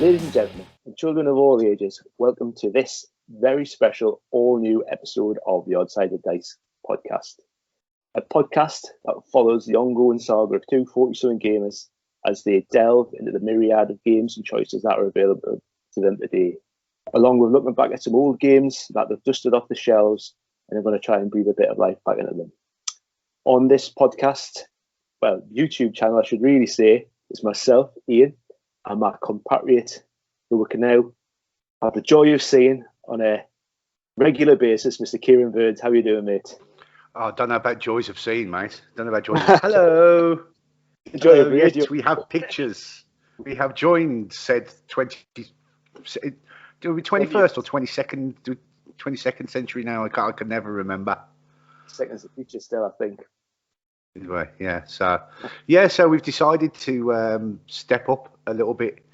Ladies and gentlemen, and children of all ages, welcome to this very special, all-new episode of the Odd Sided Dice podcast. A podcast that follows the ongoing saga of two 40-something gamers as they delve into the myriad of games and choices that are available to them today, along with looking back at some old games that they've dusted off the shelves and are going to try and breathe a bit of life back into them. On this podcast, well, YouTube channel, I should really say, is myself, Ian, and my compatriot, who we can now have the joy of seeing on a regular basis, Mr. Kieran Burns. How are you doing, mate? Oh, I don't know about joys of seeing, mate. Don't know about joys of... Hello! Enjoy Hello, yes, we have pictures. We have joined said 20... Do we 21st or 22nd century now? I can never remember. Second future still, I think. Anyway, so we've decided to step up a little bit.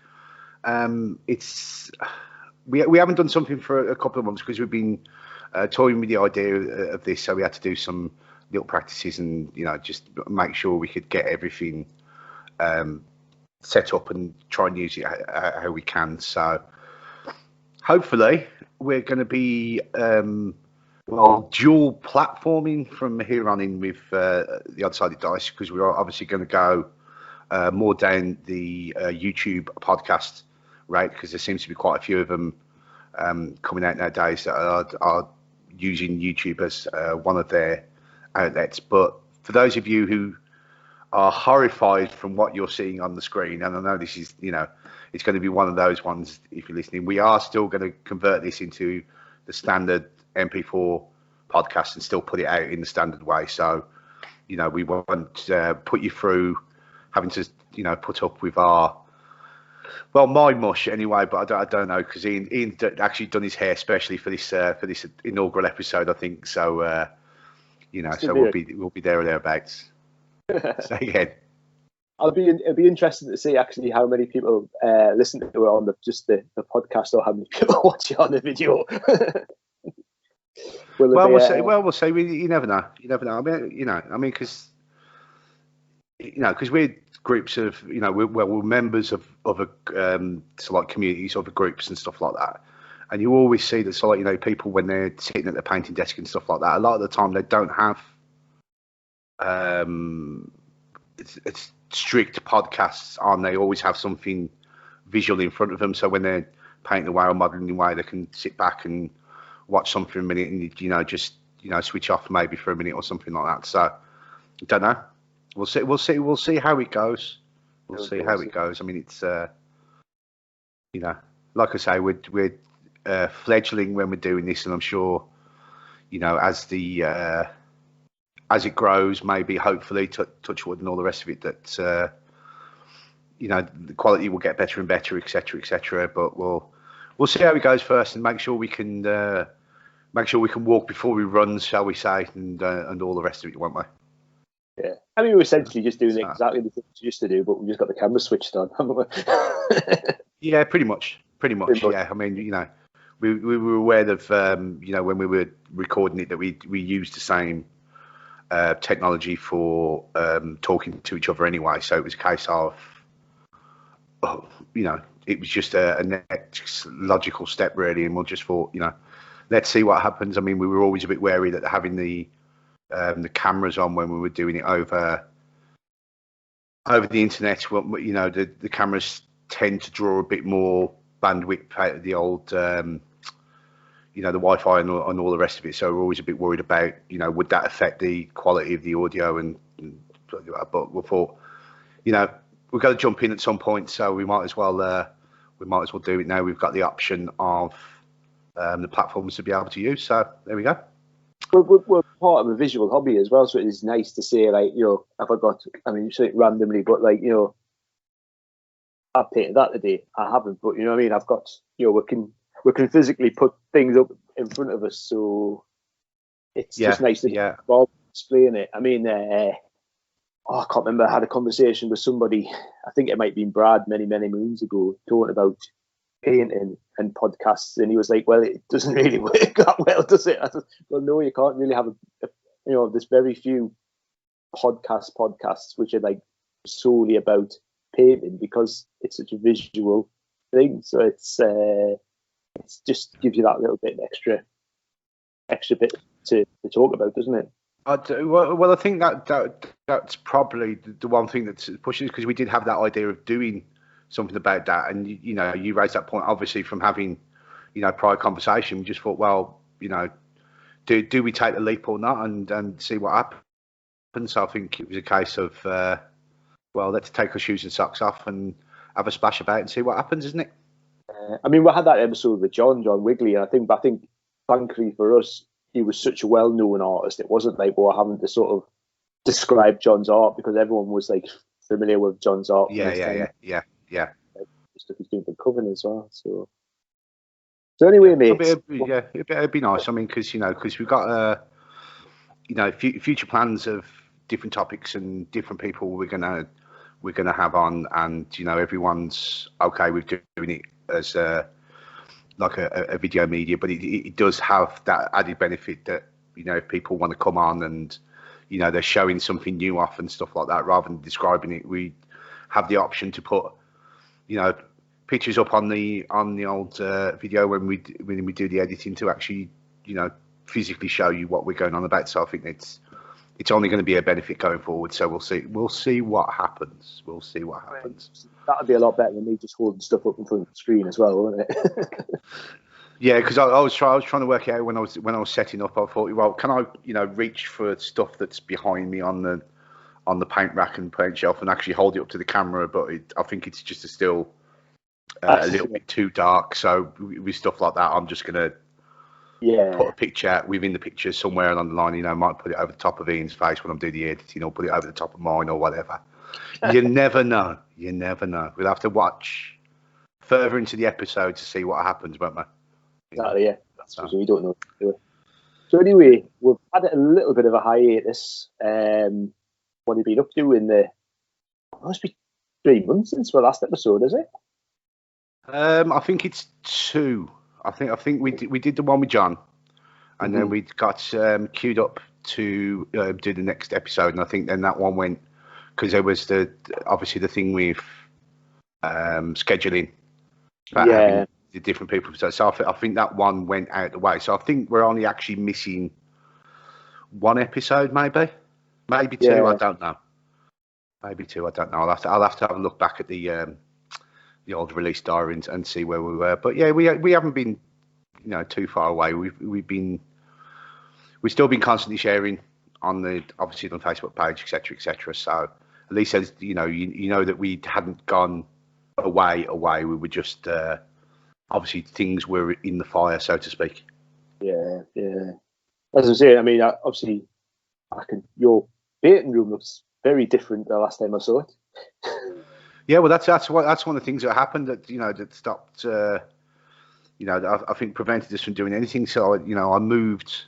We haven't done something for a couple of months because we've been toying with the idea of this, so we had to do some little practices and just make sure we could get everything set up and try and use it how we can. So hopefully we're going to be dual platforming from here on in with the Odd Sided Dice, because we are obviously going to go more down the YouTube podcast route, because there seems to be quite a few of them coming out nowadays that are using YouTube as one of their outlets. But for those of you who are horrified from what you're seeing on the screen, and I know this is, it's going to be one of those ones if you're listening, we are still going to convert this into the standard MP4 podcast and still put it out in the standard way. So, we won't put you through having to, put up with my mush anyway. But I don't know, because Ian actually done his hair specially for this inaugural episode, I think. So, so we'll be there or thereabouts. Say again. It'll be interesting to see actually how many people listen to it on the podcast, or how many people watch it on the video. We'll see. You never know. I mean, because we're groups of, we're members of communities, other groups and stuff like that. And you always see that, people when they're sitting at the painting desk and stuff like that, a lot of the time they don't have it's strict podcasts on. They always have something visual in front of them. So when they're painting away or modelling away, they can sit back and watch something for a minute and just switch off maybe for a minute or something like that. So I don't know. We'll see how it goes. We'll see how it goes. I mean, it's like I say, we're fledgling when we're doing this, and I'm sure as it grows, maybe hopefully touch wood and all the rest of it, that the quality will get better and better, etc. But we'll see how it goes first, and make sure we can walk before we run, shall we say, and all the rest of it, won't we? Yeah, I mean, we're essentially just doing exactly the things we used to do, but we just got the camera switched on, haven't we? Yeah, pretty much. Yeah, I mean, we were aware of when we were recording it that we used the same technology for talking to each other anyway. So it was a case of, it was just a next logical step really, and we'll just thought, let's see what happens. I mean, we were always a bit wary that having the cameras on when we were doing it over the internet, the cameras tend to draw a bit more bandwidth out of the old, the Wi-Fi and all the rest of it. So we're always a bit worried about, would that affect the quality of the audio? But we thought, we've got to jump in at some point, so we might as well do it now. We've got the option of the platforms to be able to use. So there we go. We're part of a visual hobby as well, so it is nice to say, like, have I got? I mean, you say it randomly, but like, I've painted that today. I haven't, but you know what I mean. I've got, we can physically put things up in front of us, so it's just nice to explain it. I mean, I can't remember. I had a conversation with somebody. I think it might have been Brad many moons ago, talking about painting and podcasts, and he was like, well, it doesn't really work that well, does it? I said, well, no, you can't really have there's very few podcasts which are like solely about painting, because it's such a visual thing. So it's just gives you that little bit extra bit to talk about, doesn't it? Well, I think that's probably the one thing that's pushing us, because we did have that idea of doing something about that, and you raised that point obviously from having prior conversation. We just thought, well, do we take the leap or not, and see what happens. So I think it was a case of well, let's take our shoes and socks off and have a splash about and see what happens, isn't it? I mean, we had that episode with John Wigley, and I think thankfully for us, he was such a well-known artist. It wasn't like we were having to sort of describe John's art, because everyone was like familiar with John's art. Yeah. Stuff he's doing for Coven as well. So anyway, mate. It'd be nice. I mean, because we've got future plans of different topics and different people we're gonna have on, and everyone's okay with doing it as like a video media, but it does have that added benefit that if people want to come on and they're showing something new off and stuff like that, rather than describing it, we have the option to put pictures up on the old video when we do the editing, to actually physically show you what we're going on about. So I think it's only going to be a benefit going forward. So we'll see what happens. That'd be a lot better than me just holding stuff up in front of the screen as well, wouldn't it? Yeah, because I was trying to work it out when I was setting up. I thought, well, can I reach for stuff that's behind me on the paint rack and paint shelf and actually hold it up to the camera? But I think it's just still a little bit too dark. So with stuff like that, I'm just gonna put a picture within the picture somewhere along the line. I might put it over the top of Ian's face when I'm doing the editing, or put it over the top of mine, or whatever. You never know. We'll have to watch further into the episode to see what happens, won't we? Exactly, yeah. That's because we don't know. So anyway, we've had a little bit of a hiatus. What have you been up to in the... It must be 3 months since our last episode, is it? I think it's 2. I think we did the one with John, and then we got queued up to do the next episode, and I think then that one went, because there was obviously the thing with scheduling. Having the different people. So I think that one went out the way. So I think we're only actually missing 1 episode, maybe 2. Yeah. I don't know. Maybe 2. I don't know. I'll have to have a look back at the old release diary and see where we were. But yeah, we haven't been too far away. We've still been constantly sharing on the Facebook page, etc. So at least as you know that we hadn't gone away. We were just obviously things were in the fire, so to speak. Yeah. As I say, I mean, obviously, your baiting room looks very different the last time I saw it. Yeah, well, that's one of the things that happened that that stopped. I think prevented us from doing anything. So I moved.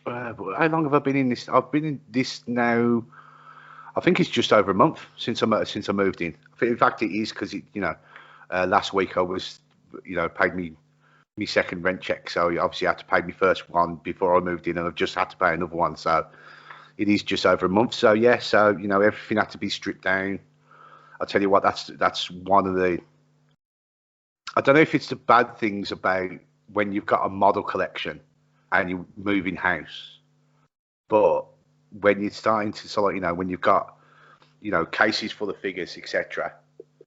How long have I been in this? I've been in this now. I think it's just over a month since I moved in. In fact, it is, because last week I was paid me second rent check, so obviously I had to pay me first one before I moved in, and I've just had to pay another one. So it is just over a month. So yeah, everything had to be stripped down. I'll tell you what, that's one of the... I don't know if it's the bad things about when you've got a model collection and you move in house, but when you're starting to when you've got cases full of figures, etc.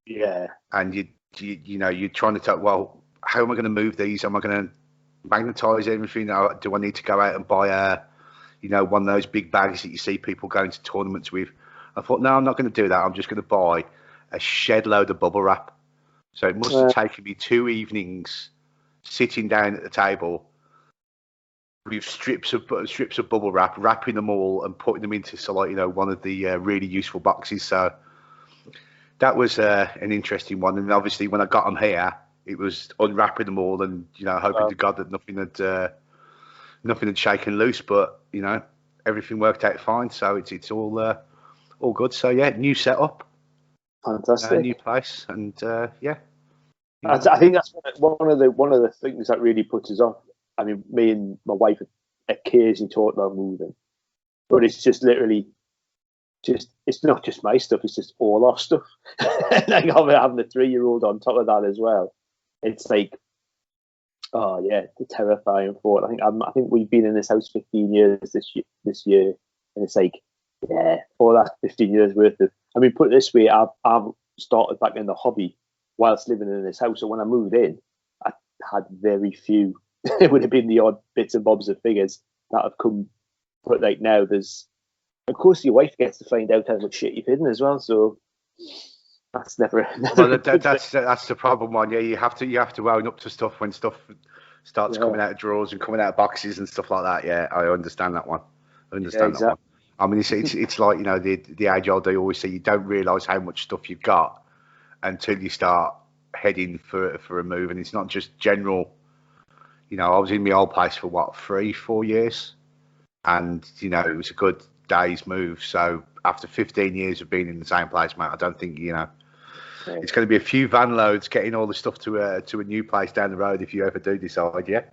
Yeah. And you're trying to tell, well, how am I going to move these? Am I going to magnetize everything? Do I need to go out and buy one of those big bags that you see people going to tournaments with? I thought, no, I'm not going to do that. I'm just going to buy a shed load of bubble wrap. So it must have taken me 2 evenings sitting down at the table with strips of bubble wrap, wrapping them all and putting them into one of the really useful boxes. So that was an interesting one. And obviously when I got them here, it was unwrapping them all and hoping to God that nothing had shaken loose. But everything worked out fine. So it's all good. So yeah, new setup. Fantastic. New place, and yeah. I think that's one of the things that really puts us off. I mean, me and my wife occasionally talk about moving, but it's just literally just it's not just my stuff; it's just all our stuff. Like having a 3-year-old on top of that as well. It's like, oh yeah, the terrifying thought. I think we've been in this house 15 years this year, and it's like, yeah, all that 15 years worth of. I mean, put it this way, I've started back in the hobby whilst living in this house. So when I moved in, I had very few. It would have been the odd bits and bobs of figures that have come, but like now there's. Of course, your wife gets to find out how much shit you've hidden as well. So that's never. Well, that's the problem. One, yeah, you have to own up to stuff when stuff starts coming out of drawers and coming out of boxes and stuff like that. Yeah, I understand that one. That one. I mean, it's like, you know, the age old, they always say you don't realise how much stuff you've got until you start heading for a move, and it's not just general. You know, I was in my old place for what, 3-4 years, and you know, it was a good day's move. So after 15 years of being in the same place, mate, I don't think, you know, it's going to be a few van loads getting all the stuff to a new place down the road if you ever do decide. Yeah.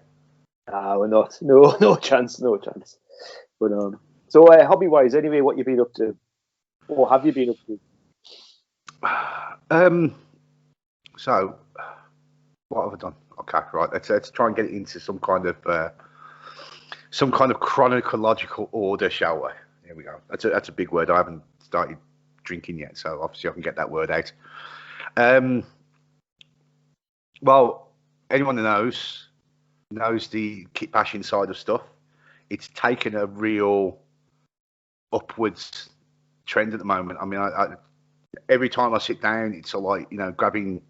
We're not. No chance. But so hobby wise, anyway, what you've been up to, or have you been up to? So what have I done? Okay, right. Let's try and get it into some kind of chronological order, shall we? Here we go. That's a big word. I haven't started drinking yet, so obviously I can get that word out. Well, anyone who knows the kitbashing side of stuff. It's taken a real upwards trend at the moment. I mean, I every time I sit down, it's like, you know, grabbing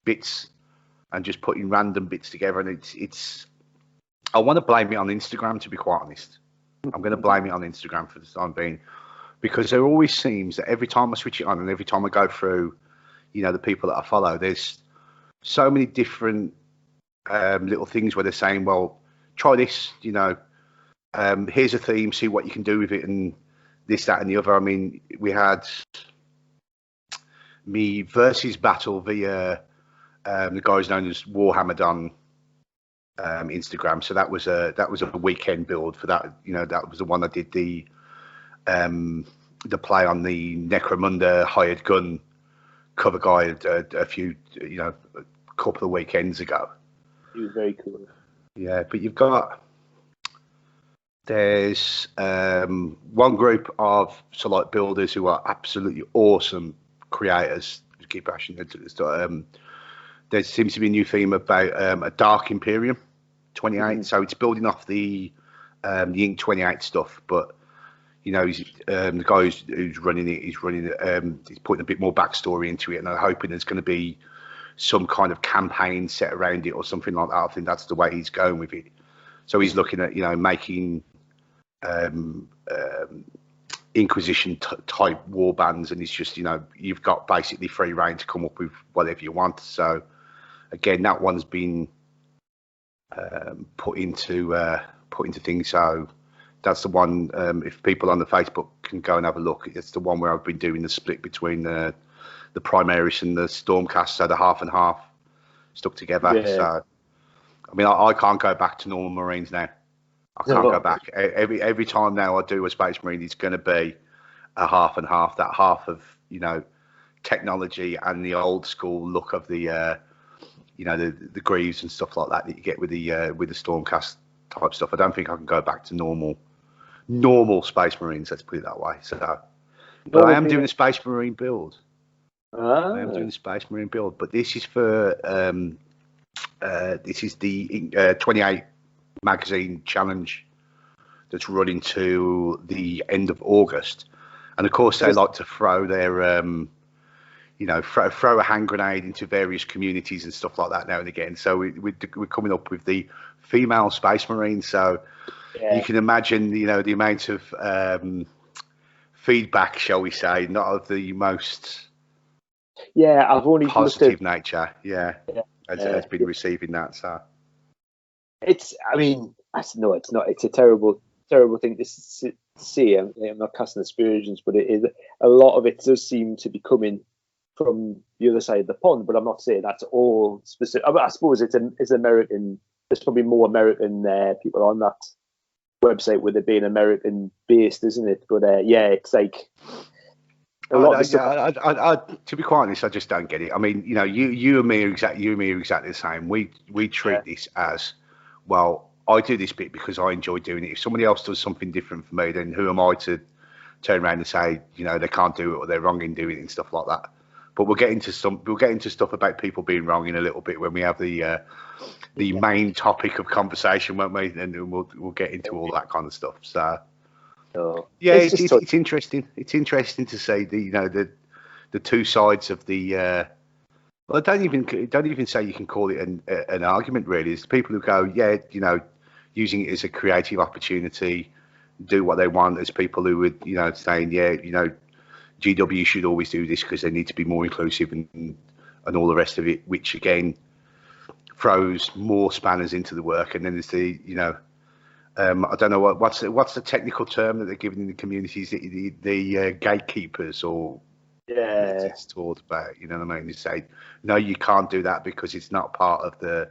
bits and just putting random bits together, and it's. I want to blame it on Instagram, to be quite honest. I'm going to blame it on Instagram for the time being, because there always seems that every time I switch it on and every time I go through, you know, the people that I follow, there's so many different little things where they're saying, well, try this, you know, here's a theme, see what you can do with it, and this, that, and the other. I mean, we had me versus battle via the guys known as Warhammer on Instagram. So that was a weekend build for that. You know, that was the one I did the play on the Necromunda hired gun cover guide a few, you know, a couple of weekends ago. It was very cool. Yeah, but there's one group of like builders who are absolutely awesome creators who keep passion. There seems to be a new theme about a Dark Imperium 28. Mm-hmm. So it's building off the Ink 28 stuff, but you know, the guy who's running it, he's putting a bit more backstory into it, and I'm hoping there's going to be some kind of campaign set around it or something like that. I think that's the way he's going with it. So he's looking at, you know, making Inquisition type war bands, and it's just, you know, you've got basically free reign to come up with whatever you want. So again, that one's been put into things. So that's the one. If people on the Facebook can go and have a look, it's the one where I've been doing the split between the Primaris and the Stormcast, so the half and half stuck together. Yeah. So I mean, I can't go back to normal Marines now. I can't go back. Every time now I do a Space Marine, it's going to be a half and half. That half of, you know, technology and the old school look of the you know, the greaves and stuff like that you get with the Stormcast type stuff. I don't think I can go back to normal Space Marines. Let's put it that way. So, but I am doing a Space Marine build. I am doing a Space Marine build, but this is for this is the 28 magazine challenge that's running to the end of August, and of course they like to throw their you know, throw a hand grenade into various communities and stuff like that now and again. So we're coming up with the female Space Marine. So yeah, you can imagine, you know, the amount of feedback, shall we say, not of the most I've only positive nature. Has been receiving that. So it's, I mean, no, it's not. It's a terrible thing to see. I'm not casting aspersions, but it is, a lot of it does seem to be coming from the other side of the pond. But I'm not saying that's all specific. I suppose it's American. There's probably more American people on that website with it being American based, isn't it? But yeah, it's like, A lot of the stuff. To be quite honest, I just don't get it. I mean, you and me are exactly the same. We treat this as, well, I do this bit because I enjoy doing it. If somebody else does something different for me, then who am I to turn around and say, they can't do it or they're wrong in doing it and stuff like that. But we'll get into stuff about people being wrong in a little bit when we have the main topic of conversation, won't we? And we'll get into all that kind of stuff. So yeah, it's interesting. It's interesting to see the two sides of the. Well, don't even say you can call it an argument. Really, it's people who go, using it as a creative opportunity, do what they want. As people who would, saying, GW should always do this because they need to be more inclusive and all the rest of it, which again throws more spanners into the work. And then there's the, I don't know what's the technical term that they're giving in the communities, the gatekeepers or it's taught about, you know what I mean? They say, no, you can't do that because it's not part of the,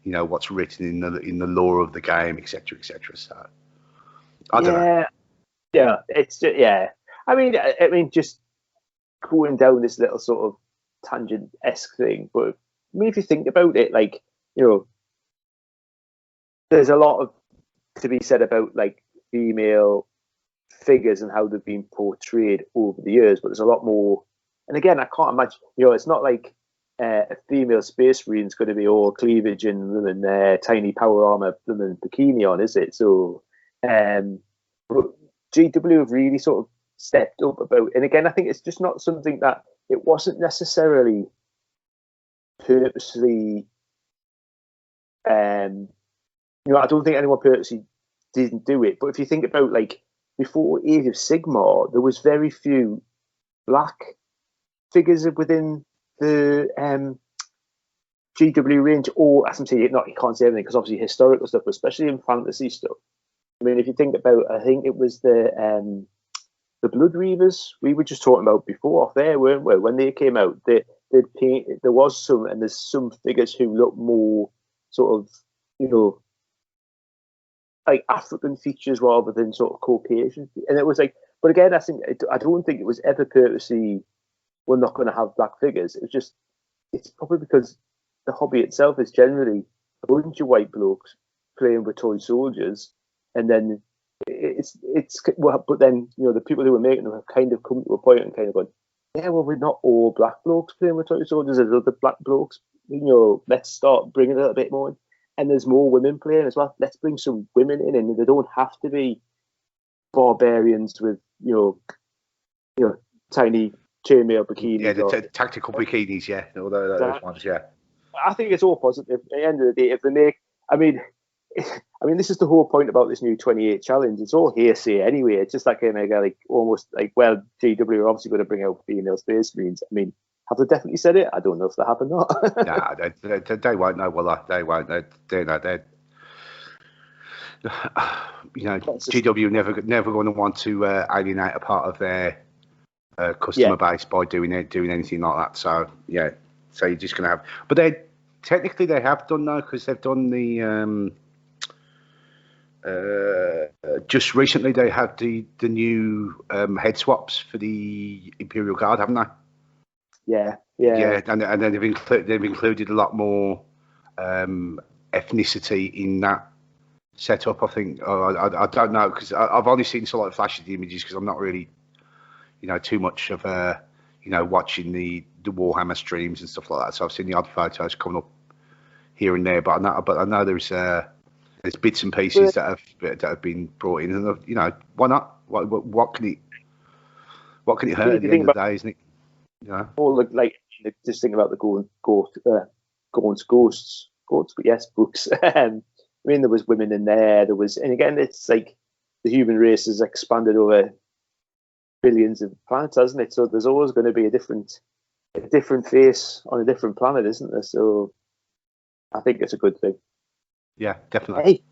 what's written in the law of the game, etc., etc. So I don't know. Yeah, it's I mean, just going down this little sort of tangent-esque thing, but I mean, if you think about it, like, there's a lot of to be said about like female figures and how they've been portrayed over the years, but there's a lot more. And again, I can't imagine, it's not like a female space marine's going to be all cleavage and tiny power armor and bikini on, is it? So, but GW have really sort of stepped up about, and again, I think it's just not something that it wasn't necessarily purposely. I don't think anyone purposely didn't do it. But if you think about like before Age of Sigmar, there was very few black figures within the GW range, or as I'm saying, you can't say everything because obviously historical stuff, but especially in fantasy stuff. I mean, if you think about, I think it was the Blood Reavers we were just talking about before off there, weren't we? When they came out, there was some, and there's some figures who look more sort of, like African features rather than sort of Caucasian. And it was like, but again, I don't think it was ever purposely, we're not going to have black figures. It was just, it's probably because the hobby itself is generally a bunch of white blokes playing with toy soldiers, and then but then the people who were making them have kind of come to a point and kind of gone, yeah, well, we're not all black blokes playing with toy soldiers. There's other black blokes. Let's start bringing a little bit more in. And there's more women playing as well. Let's bring some women in, and they don't have to be barbarians with tiny chainmail bikinis. Yeah, the tactical bikinis. Yeah, all those ones. Yeah, I think it's all positive. At the end of the day, if they make, I mean, this is the whole point about this new 28 challenge. It's all hearsay anyway. It's just like almost like, well, GW are obviously going to bring out female space marines. I mean, have they definitely said it? I don't know if they have or not. Nah, they won't know. Well, they won't. They GW never going to want to alienate a part of their customer base by doing anything like that. So yeah, so you're just going to have. But they have done now, because they've done the. Just recently, they had the new head swaps for the Imperial Guard, haven't they? Yeah, and then they've included a lot more ethnicity in that setup. I think I don't know, because I've only seen sort of flashes of the images, because I'm not really, too much of watching the Warhammer streams and stuff like that. So I've seen the odd photos coming up here and there, but I know there's bits and pieces that have been brought in, and why not? What can it hurt at the end of the day, isn't it? Or just thinking about the Gorn's Ghosts, but yes, books. I mean, there was women in there. And again, it's like the human race has expanded over billions of planets, hasn't it? So there's always going to be a different face on a different planet, isn't there? So I think it's a good thing. Yeah, definitely.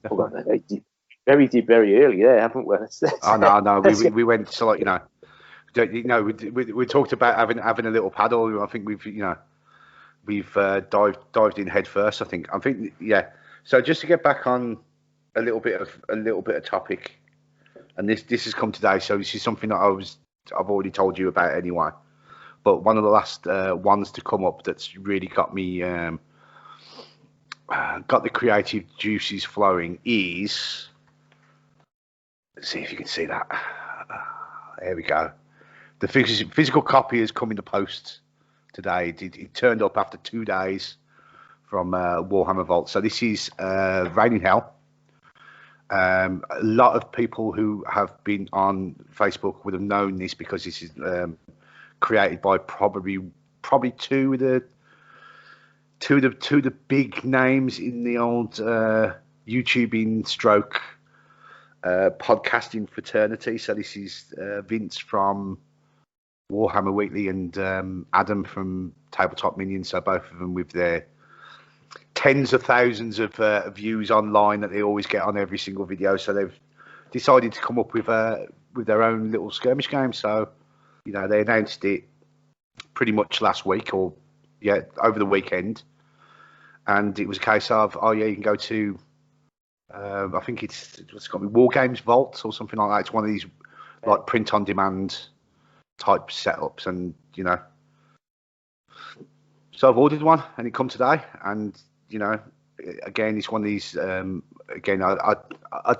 Hey, very deep, very early there, haven't we? No. We went to we talked about having a little paddle. I think we've dived in head first. I think yeah. So just to get back on a little bit of topic, and this has come today. So this is something that I was I've already told you about anyway. But one of the last ones to come up that's really got me got the creative juices flowing is. Let's see if you can see that. There we go. The physical copy has come in the post today. It turned up after 2 days from Warhammer Vault. So this is Reign in Hell. A lot of people who have been on Facebook would have known this because this is created by probably two of the big names in the old YouTubing stroke podcasting fraternity. So this is Vince from Warhammer Weekly and Adam from Tabletop Minions. So both of them with their tens of thousands of views online that they always get on every single video. So they've decided to come up with their own little skirmish game. So they announced it pretty much last week or over the weekend, and it was a case of you can go to I think it's got to be War Games Vault or something like that. It's one of these like print on demand type setups, and so I've ordered one and it come today, and again it's one of these again I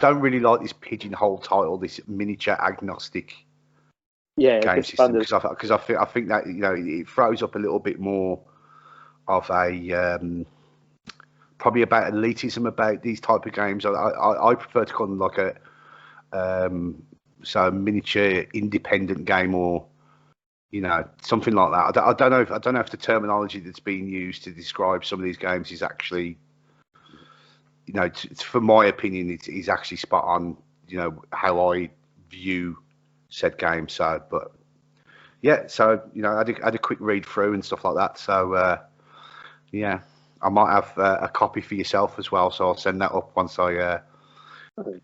don't really like this pigeonhole title, this miniature agnostic game system, because I think that it throws up a little bit more of a probably about elitism about these type of games. I prefer to call them like a miniature independent game, or something like that. I don't know if the terminology that's being used to describe some of these games is actually for my opinion it is actually spot on how I view said game. So but I had a quick read through and stuff like that. So I might have a copy for yourself as well, so I'll send that up once I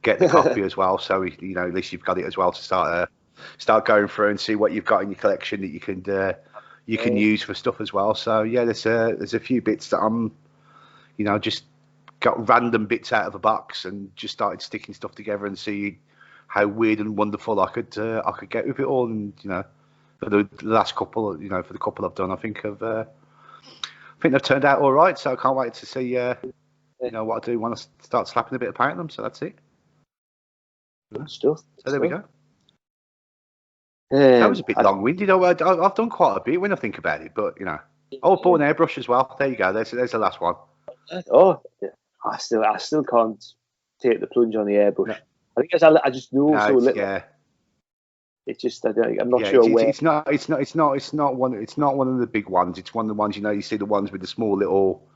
get the copy as well. So at least you've got it as well to start going through and see what you've got in your collection that you can use for stuff as well. So there's a few bits that I'm just got random bits out of a box and just started sticking stuff together and see how weird and wonderful I could get with it all. And for the last couple, for the couple I've done, I think they've turned out all right. So I can't wait to see what I do when I start slapping a bit of paint on them. So that's it. Good stuff. So there we go. That was a bit long-winded. I've done quite a bit when I think about it, but bought an airbrush as well. There you go. There's the last one. Oh, I still can't take the plunge on the airbrush. No. I think I just know so little. Yeah. It's just I'm not sure where. It's not one of the big ones. It's one of the ones you see the ones with the small little.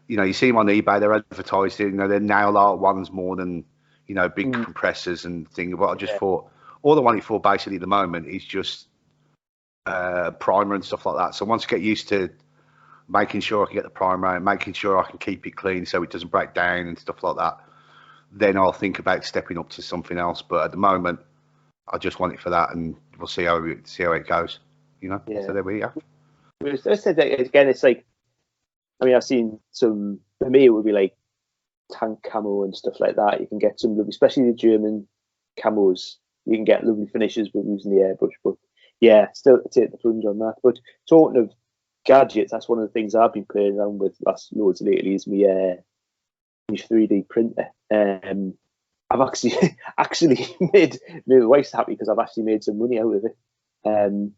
You see them on eBay. They're advertised. They're nail art ones more than big compressors and things. But I just thought all I want it for basically at the moment is just primer and stuff like that. So once I get used to making sure I can get the primer out, making sure I can keep it clean so it doesn't break down and stuff like that, then I'll think about stepping up to something else. But at the moment, I just want it for that, and we'll see how it goes. So there we go. I said that again. It's like, I've seen some. For me, it would be like tank camo and stuff like that. You can get some, especially the German camos. You can get lovely finishes with using the airbrush. But still take the plunge on that. But talking of gadgets, that's one of the things I've been playing around with last loads lately. Is my 3D printer. I've actually made my wife happy because I've actually made some money out of it. And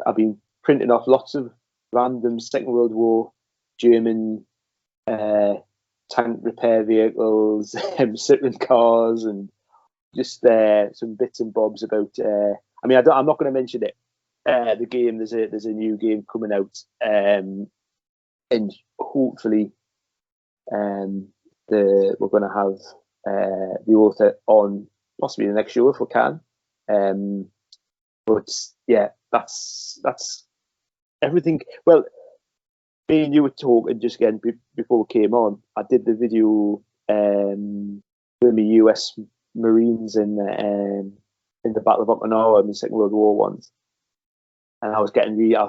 I've been printing off lots of random Second World War German tank repair vehicles, Citroen cars, and just some bits and bobs about. I'm not going to mention it. The game, there's a new game coming out, and hopefully, we're going to have the author on possibly the next show if we can. But that's everything. Well, me and you were talking just again before we came on. I did the video with the US Marines in the Battle of Okinawa in the Second World War ones, and I was getting I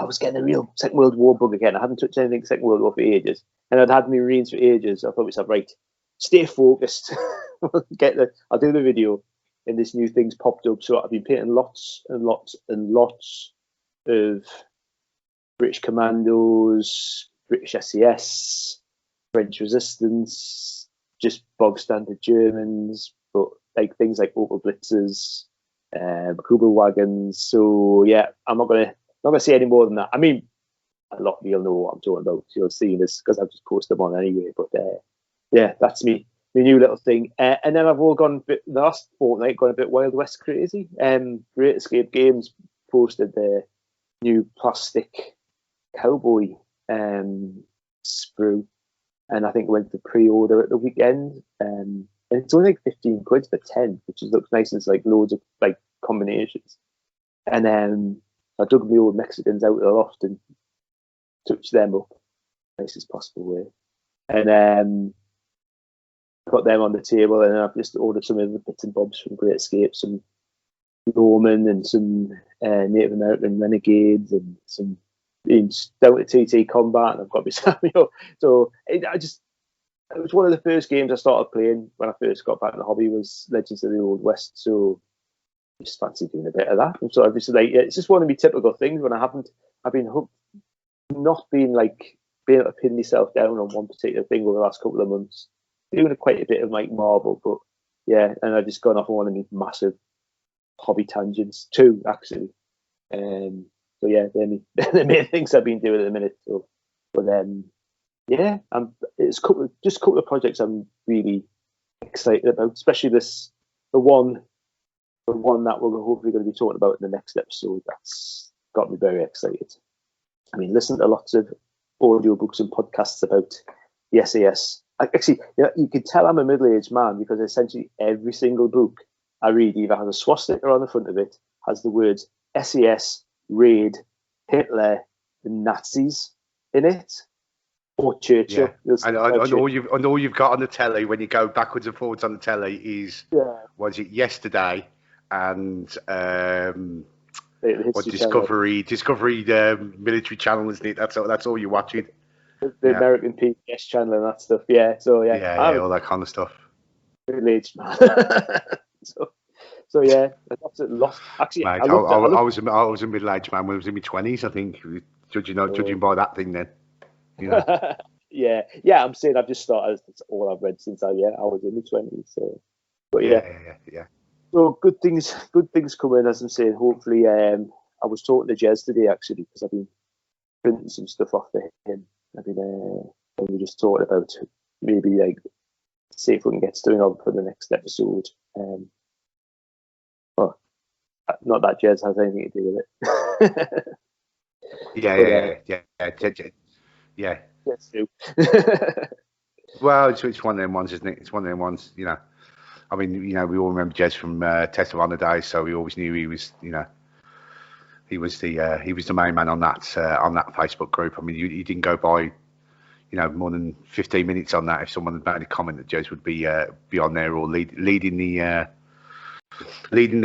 was getting a real Second World War bug again. I hadn't touched anything Second World War for ages, and I'd had my Marines for ages. I thought to myself, right, stay focused. I'll do the video, and this new thing's popped up. So I've been painting lots and lots and lots of British Commandos, British SES, French Resistance, just bog standard Germans, but like things like Opel Blitzers, Kubel wagons. So yeah, I'm not gonna say any more than that. I mean, a lot of you'll know what I'm talking about. You'll see this because I've just posted them on anyway. But yeah, that's me. My new little thing. And then I've all gone the last fortnight gone a bit Wild West crazy. Great Escape Games posted their new plastic cowboy sprue, and I think it went to pre-order at the weekend. And it's only like 15 quid for 10, which looks nice. And it's like loads of like combinations. And then I dug my old Mexicans out of the loft and touched them up nicest possible way. And put them on the table, and I've just ordered some of the bits and bobs from Great Escape, some Norman and some Native American Renegades and some down to TT Combat, and I've got my Samuel. So it was one of the first games I started playing when I first got back in the hobby was Legends of the Old West. So I just fancy doing a bit of that. And so obviously, like, it's just one of my typical things when I've been hooked, not being like being able to pin myself down on one particular thing over the last couple of months. Doing quite a bit of like Marvel, but yeah, and I've just gone off on one of these massive hobby tangents, two actually. So yeah, they're the main things I've been doing at the minute. So, but yeah, it's a couple of projects I'm really excited about, especially the one that we're hopefully going to be talking about in the next episode. That's got me very excited. I mean, listen to lots of audiobooks and podcasts about the SAS. Actually, you can tell I'm a middle-aged man because essentially every single book I read either has a swastika on the front of it, has the words SES, Raid, Hitler, and Nazis in it, or Churchill. Yeah. And all you've got on the telly when you go backwards and forwards on the telly is was it yesterday and Discovery military channel, isn't it? That's all you're watching. The American PBS channel and that stuff. Yeah, so yeah, all that kind of stuff. Middle-aged man. so yeah, that's a lot. Actually, mate, I was a middle-aged man when I was in my 20s. I think, judging by that thing, then. You know. yeah. I'm saying I've just started. That's all I've read since I was in my 20s. So, but yeah. So good things coming, as I'm saying. Hopefully, I was talking to Jez today actually because I've been printing some stuff off for him. I mean, we were just talking about maybe like see if we can get something on for the next episode. Well, not that Jez has anything to do with it. Yeah. Yes, do. Well, it's one of them ones, isn't it? It's one of them ones, you know. I mean, you know, we all remember Jez from Test of Honor days, so we always knew he was, you know, he was the main man on that Facebook group. I mean, you didn't go by, you know, more than 15 minutes on that if someone had made a comment that Jez would be on there or leading the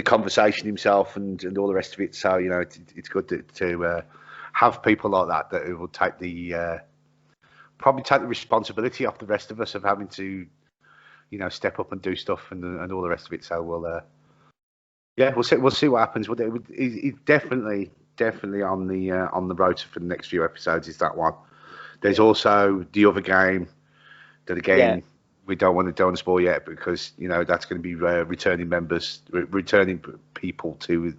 conversation himself and all the rest of it. So you know, it's good to have people like that will take probably take the responsibility off the rest of us of having to, you know, step up and do stuff and all the rest of it. So we'll see what happens. It's definitely on the road for the next few episodes is that one. There's also the other game that again we don't want to spoil yet because you know that's going to be returning people to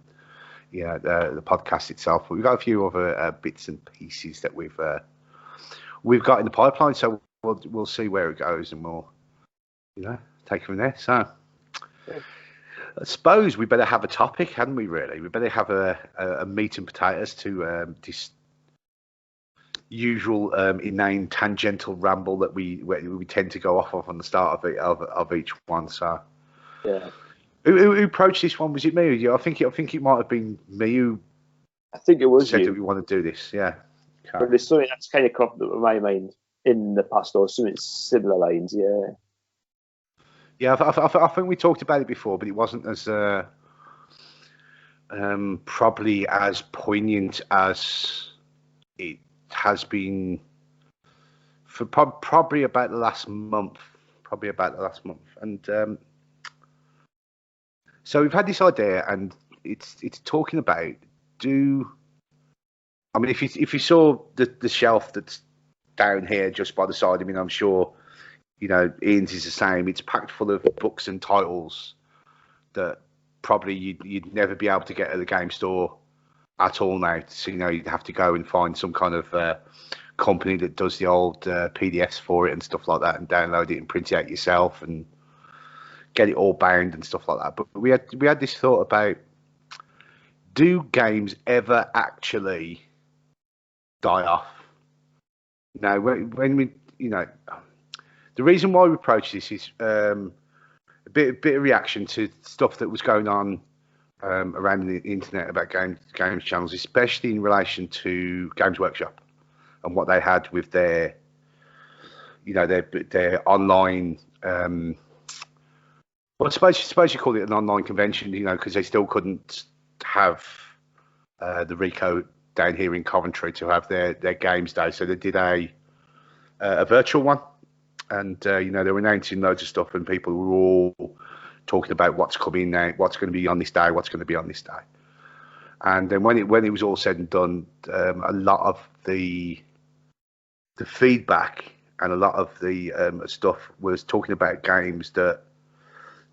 the podcast itself. But we've got a few other bits and pieces that we've got in the pipeline. So we'll see where it goes and we'll take it from there. So. I suppose we better have a topic, hadn't we? Really, we better have a meat and potatoes to this usual inane tangential ramble that we tend to go off of on the start of each one. So, yeah, who approached this one? Was it me or you? I think it might have been me who. I think it was said you. That we want to do this. Yeah, okay. But there's something that's kind of cropped up in my mind in the past or something similar lines. Yeah. Yeah, I think we talked about it before, but it wasn't as probably as poignant as it has been for probably about the last month. And So we've had this idea, and it's talking about if you saw the shelf that's down here just by the side, I mean, I'm sure Ian's is the same. It's packed full of books and titles that probably you'd never be able to get at the game store at all now. So you'd have to go and find some kind of company that does the old PDFs for it and stuff like that, and download it and print it out yourself and get it all bound and stuff like that. But we had this thought about, do games ever actually die off? Now, when we, the reason why we approach this is a bit of reaction to stuff that was going on around the internet about games channels, especially in relation to Games Workshop and what they had with their online. Well, I suppose you call it an online convention, because they still couldn't have the Rico down here in Coventry to have their games day, so they did a virtual one, and they were announcing loads of stuff, and people were all talking about what's coming now, what's going to be on this day, what's going to be on this day. And then when it was all said and done, a lot of the feedback and a lot of the stuff was talking about games that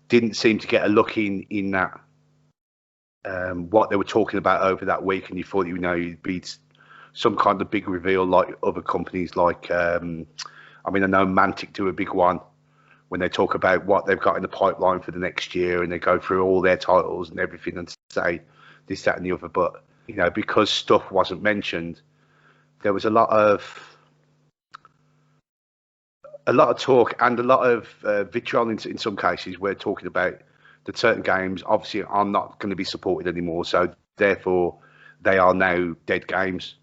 didn't seem to get a look in that what they were talking about over that week, and you thought you'd be some kind of big reveal like other companies, like I know Mantic do a big one when they talk about what they've got in the pipeline for the next year, and they go through all their titles and everything and say this, that, and the other. But because stuff wasn't mentioned, there was a lot of talk and a lot of vitriol in some cases. We're talking about that certain games obviously are not going to be supported anymore, so therefore they are now dead games,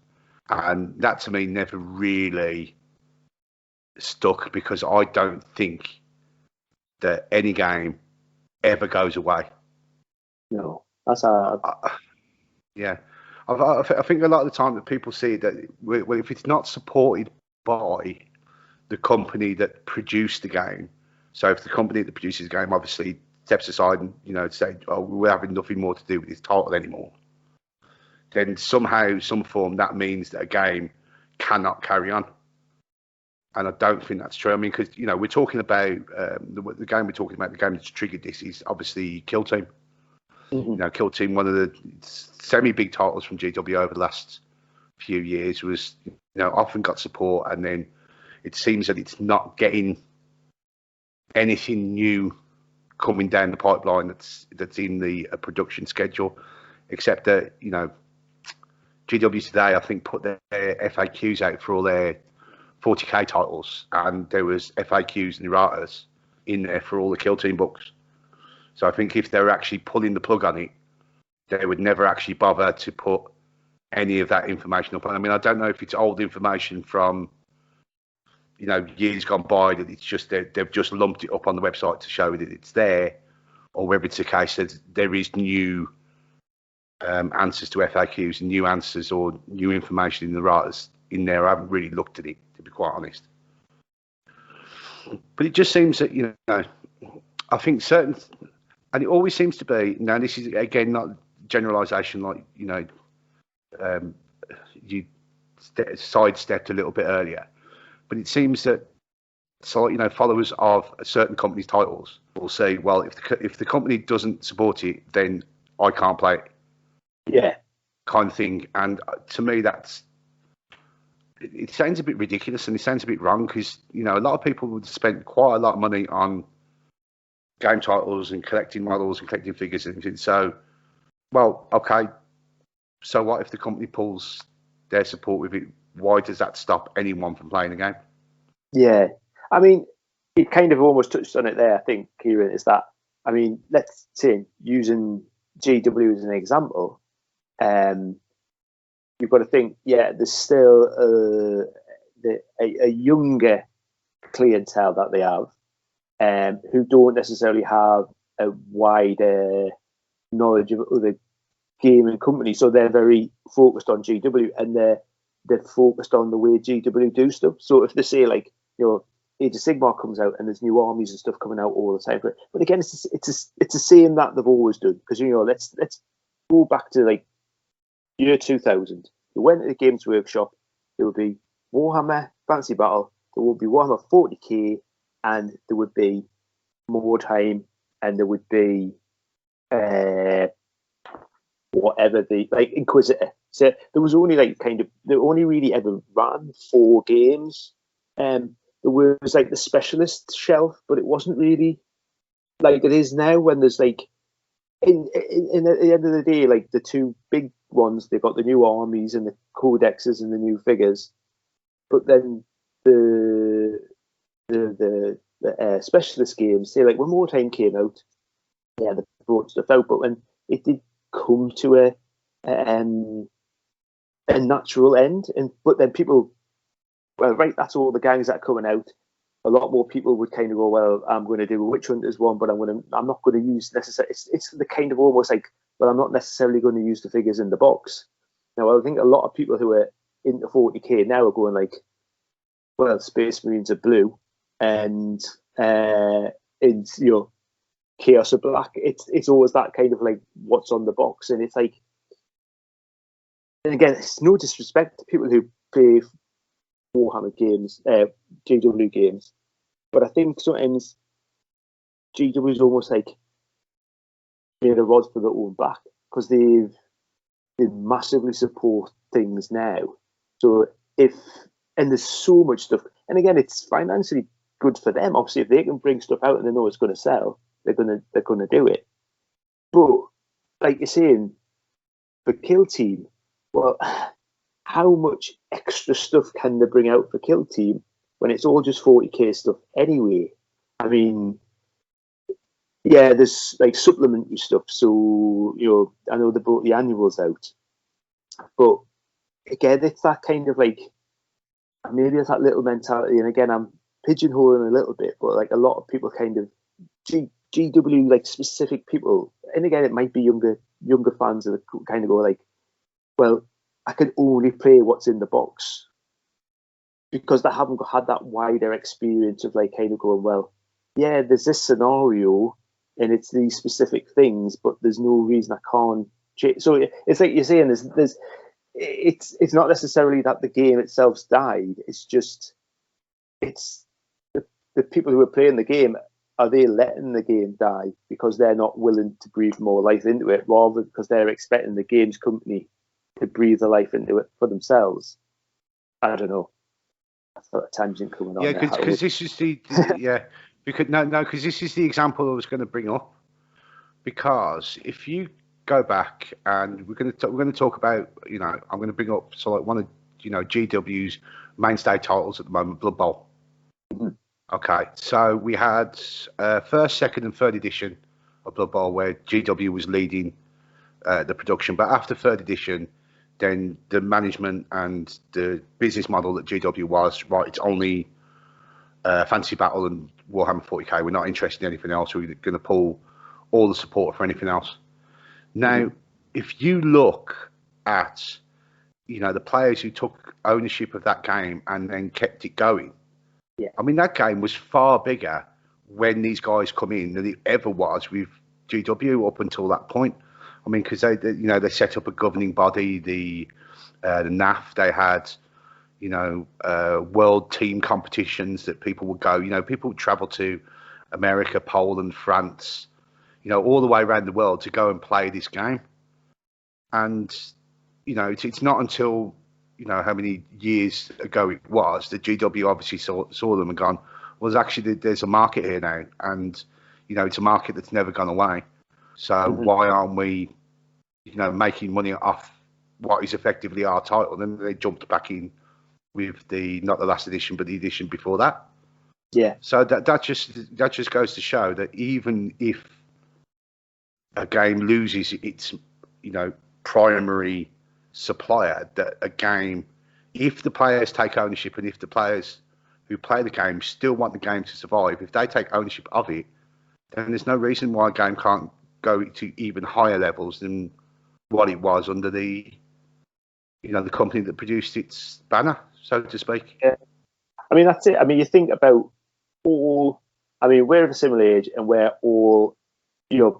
and that to me never really stuck, because I don't think that any game ever goes away. No, that's hard. Yeah, I think a lot of the time that people see that, well, if it's not supported by the company that produced the game, so if the company that produces the game obviously steps aside and say, oh, we're having nothing more to do with this title anymore, then somehow, some form, that means that a game cannot carry on. And I don't think that's true. I mean, because we're talking about the game we're talking about, the game that's triggered this is obviously Kill Team. Mm-hmm. Kill Team, one of the semi-big titles from GW over the last few years, was often got support, and then it seems that it's not getting anything new coming down the pipeline that's in the production schedule, except that GW today, I think, put their FAQs out for all their 40k titles, and there was FAQs and erratas in there for all the Kill Team books. So I think if they were actually pulling the plug on it, they would never actually bother to put any of that information up. I mean, I don't know if it's old information from years gone by, that it's just they've just lumped it up on the website to show that it's there, or whether it's a case that there is new answers to FAQs and new answers or new information in the writers in there. I haven't really looked at it, to be quite honest. But it just seems that I think certain, and it always seems to be. Now, this is again not generalisation, like you sidestepped a little bit earlier. But it seems that followers of a certain company's titles will say, well, if the company doesn't support it, then I can't play it. Yeah. Kind of thing. And to me, it sounds a bit ridiculous, and it sounds a bit wrong, because a lot of people would spend quite a lot of money on game titles and collecting models and collecting figures and everything. So, well, okay. So what if the company pulls their support with it? Why does that stop anyone from playing the game? Yeah, I mean, you kind of almost touched on it there, I think, Kieran, is that, I mean, let's say, using GW as an example, you've got to think, there's still a younger clientele that they have, who don't necessarily have a wider knowledge of other gaming companies, so they're very focused on GW, and they're focused on the way GW do stuff. So if they say, like, Age of Sigmar comes out and there's new armies and stuff coming out all the time. But again, it's a same that they've always done, because let's go back to like year 2000. You went to the Games Workshop, there would be Warhammer Fantasy Battle, there would be Warhammer 40k, and there would be Mordheim, and there would be whatever the like Inquisitor. So there was only they only really ever ran 4 games. There was like the specialist shelf, but it wasn't really like it is now, when there's like in at the end of the day, like the 2 big ones, they've got the new armies and the codexes and the new figures, but then the specialist games, say like when Wartime came out, yeah, they brought stuff out, but when it did come to a natural end, but then people, well, right, that's all the gangs that are coming out. A lot more people would kind of go, well, I'm going to do a Witch Hunters one, but I'm not going to use necessarily. It's the kind of almost like, well, I'm not necessarily going to use the figures in the box. Now, I think a lot of people who are into 40k now are going like, well, Space Marines are blue, and Chaos are black. It's always that kind of like what's on the box, and it's like, and again, it's no disrespect to people who play Warhammer games, GW games, but I think sometimes GW is almost like made a rod for their own back, because they massively support things now. So and there's so much stuff, and again, it's financially good for them. Obviously, if they can bring stuff out and they know it's going to sell, they're gonna do it. But like you're saying, for Kill Team, well, how much extra stuff can they bring out for Kill Team when it's all just 40k stuff anyway? I mean, yeah, there's like supplementary stuff. So I know they brought the annuals out, but again, it's that kind of like, maybe it's that little mentality. And again, I'm pigeonholing a little bit, but like a lot of people kind of GW, like specific people, and again, it might be younger fans that kind of go like, well, I can only play what's in the box, because they haven't had that wider experience of like kind of going, well, yeah, there's this scenario and it's these specific things, but there's no reason I can't change. So it's like you're saying, it's not necessarily that the game itself's died. It's just the people who are playing the game, are they letting the game die because they're not willing to breathe more life into it, rather because they're expecting the games company to breathe the life into it for themselves? I don't know. I've got a tangent coming on. Yeah, because this is because this is the example I was going to bring up. Because if you go back, and we're going to talk about, I'm going to bring up like one of GW's mainstay titles at the moment, Blood Bowl. Mm-hmm. Okay, so we had first, second, and third edition of Blood Bowl where GW was leading the production, but after third edition, then the management and the business model that GW was, right, it's only Fantasy Battle and Warhammer 40k. We're not interested in anything else. We're going to pull all the support for anything else. Now, if you look at, the players who took ownership of that game and then kept it going, yeah, I mean, that game was far bigger when these guys come in than it ever was with GW up until that point. I mean, because they set up a governing body, the NAF. They had world team competitions that people would go. People would travel to America, Poland, France, all the way around the world to go and play this game. And it's not until how many years ago it was that GW obviously saw them and gone, well, there's a market here now, and it's a market that's never gone away. So why aren't we making money off what is effectively our title? And then they jumped back in with not the last edition, but the edition before that. Yeah. So that just goes to show that even if a game loses its primary supplier, that a game, if the players take ownership and if the players who play the game still want the game to survive, if they take ownership of it, then there's no reason why a game can't go to even higher levels than what it was under the the company that produced its banner, so to speak. Yeah. I mean, that's it. I mean, you think about all, I mean, we're of a similar age, and we're all,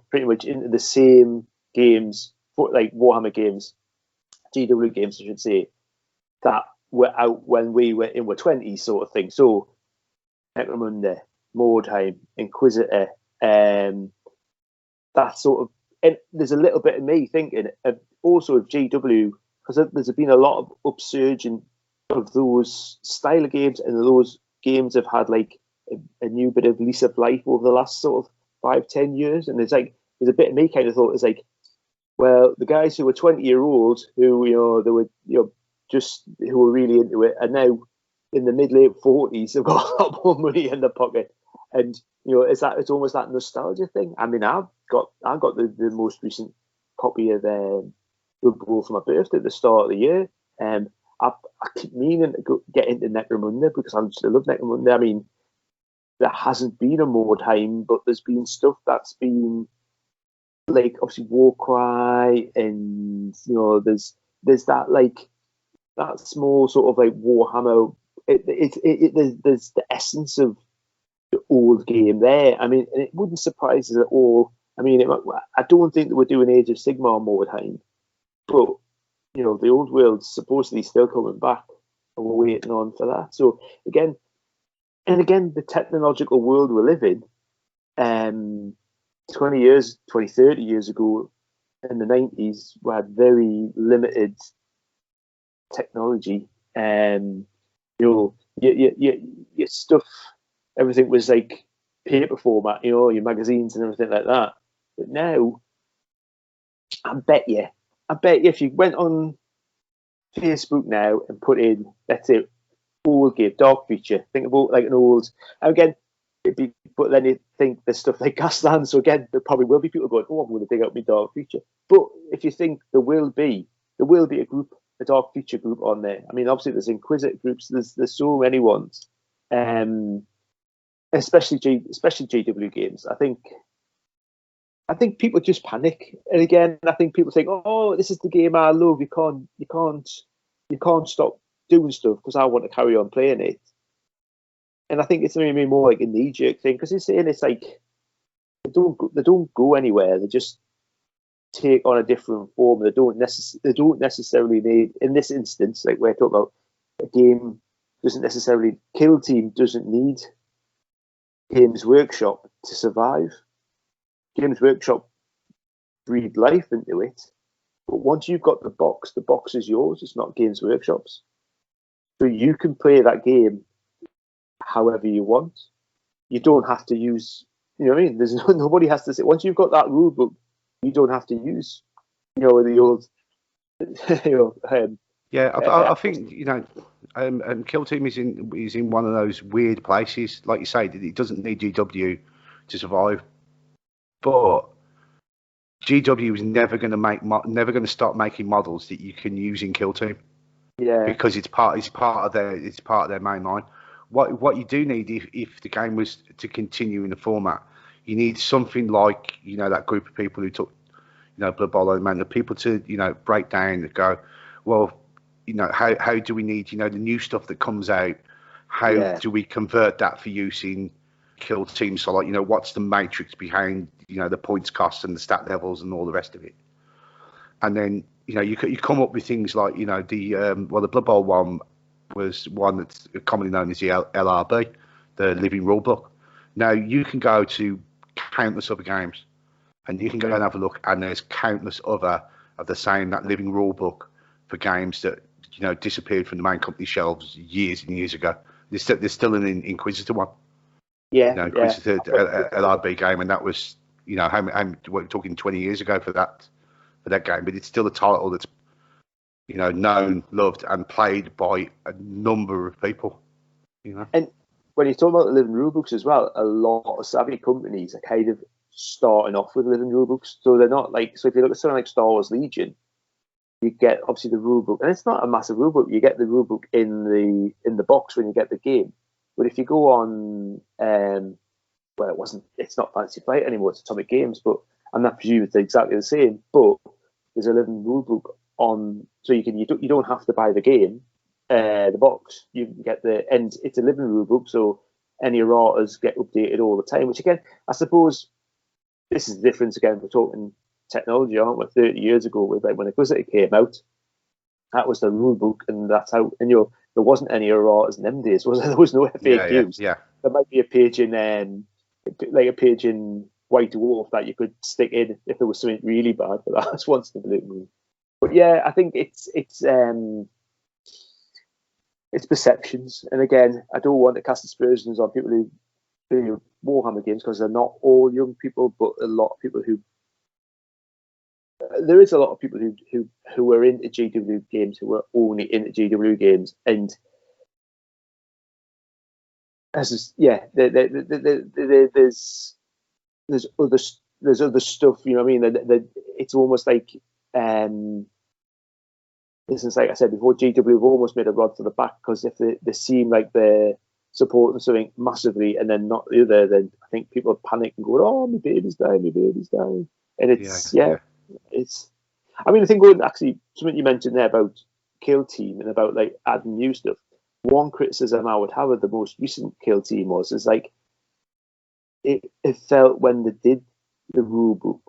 pretty much into the same games, like Warhammer games, GW games, I should say, that were out when we were in our 20s, sort of thing. So, Necromunda, Mordheim, Inquisitor, that sort of, and there's a little bit of me thinking also of GW, because there's been a lot of upsurging of those style of games, and those games have had like a new bit of lease of life over the last sort of 5-10 years. And there's a bit of me kind of thought, it's like, well, the guys who were 20-year-olds who they were who were really into it, and now in the mid-late 40s have got a lot more money in their pocket. And it's almost that nostalgia thing. I mean, I got the most recent copy of Blood Bowl for my birthday at the start of the year. I keep meaning to get into Necromunda because I love Necromunda. I mean, there hasn't been a Mordheim, but there's been stuff that's been like obviously Warcry, and there's that like that small sort of like Warhammer. There's the essence of the old game there. I mean, and it wouldn't surprise us at all. I mean, I don't think that we're doing Age of Sigmar Mordheim, but the old world's supposedly still coming back, and we're waiting on for that. So again, the technological world we live in, 20 years, 30 years ago, in the 90s, we had very limited technology. Your stuff, everything was like paper format, your magazines and everything like that. But now, I bet you if you went on Facebook now and put in, let's say, old game, Dark Future, think about like an old, again, but then you think there's stuff like Gasland, so again, there probably will be people going, oh, I'm going to dig out my Dark Future. But if you think there will be a Dark Future group on there. I mean, obviously there's Inquisitor groups, there's so many ones, especially GW games. I think people just panic, and again, I think people think, "Oh, this is the game I love. You can't stop doing stuff because I want to carry on playing it." And I think it's maybe more like a knee-jerk thing because it's like they don't go anywhere. They just take on a different form. They don't necessarily need, in this instance, like we're talking about, a game doesn't necessarily, Kill Team doesn't need Games Workshop to survive. Games Workshop breathe life into it, but once you've got the box is yours. It's not Games Workshop's, so you can play that game however you want. You don't have to use, what I mean? There's nobody has to say, once you've got that rule book, you don't have to use, the old, I think Kill Team is in one of those weird places, like you say, it doesn't need GW to survive, but GW is never going to stop making models that you can use in Kill Team. Yeah, because it's part of their main line. What you do need if the game was to continue in the format, you need something like that group of people who took Blood Bowl the people to break down and go, well, how do we need the new stuff that comes out? How do we convert that for use in Kill Team? So like what's the matrix behind the points costs and the stat levels and all the rest of it, and then you come up with things like the Blood Bowl one was one that's commonly known as the LRB, the Living Rulebook. Now you can go to countless other games, and you can go and have a look, and there's countless other of the same that Living Rulebook for games that disappeared from the main company shelves years and years ago. There's still an Inquisitor one. Inquisitor LRB game, and that was we're talking 20 years ago for that game, but it's still a title that's known, loved, and played by a number of people. And when you talk about the living rulebooks as well, a lot of savvy companies are kind of starting off with living rulebooks, so they're not like. So if you look at something like Star Wars Legion, you get obviously the rulebook, and it's not a massive rulebook. You get the rulebook in the box when you get the game. But if you go on, it's not Fantasy Flight anymore. It's Atomic Games, but I'm not presuming it's exactly the same. But there's a living rulebook on, so you don't have to buy the game, the box. You can get the end. It's a living rulebook, so any erratas get updated all the time. Which again, I suppose this is the difference again. We're talking technology, aren't we? 30 years ago, with like when Inquisitor came out, that was the rule book, and that's how. And there wasn't any erratas in them days, was there? There was no FAQs. Yeah. There might be a page in like a page in White Dwarf that you could stick in if there was something really bad, but that's once in the blue moon. But yeah, I think it's perceptions, and again, I don't want to cast aspersions on people who play Warhammer games because they're not all young people, but a lot of people who. There is a lot of people who are into GW games who are only into GW games, and there's other stuff. You know what I mean? That it's almost like this is like I said before. GW have almost made a rod for the back because if they seem like they're supporting something massively and then not the other, then I think people panic and go, "Oh, my baby's dying," and it's it's. I mean, I think actually something you mentioned there about Kill Team and about like adding new stuff. One criticism I would have of the most recent Kill Team is like it felt when they did the rule book,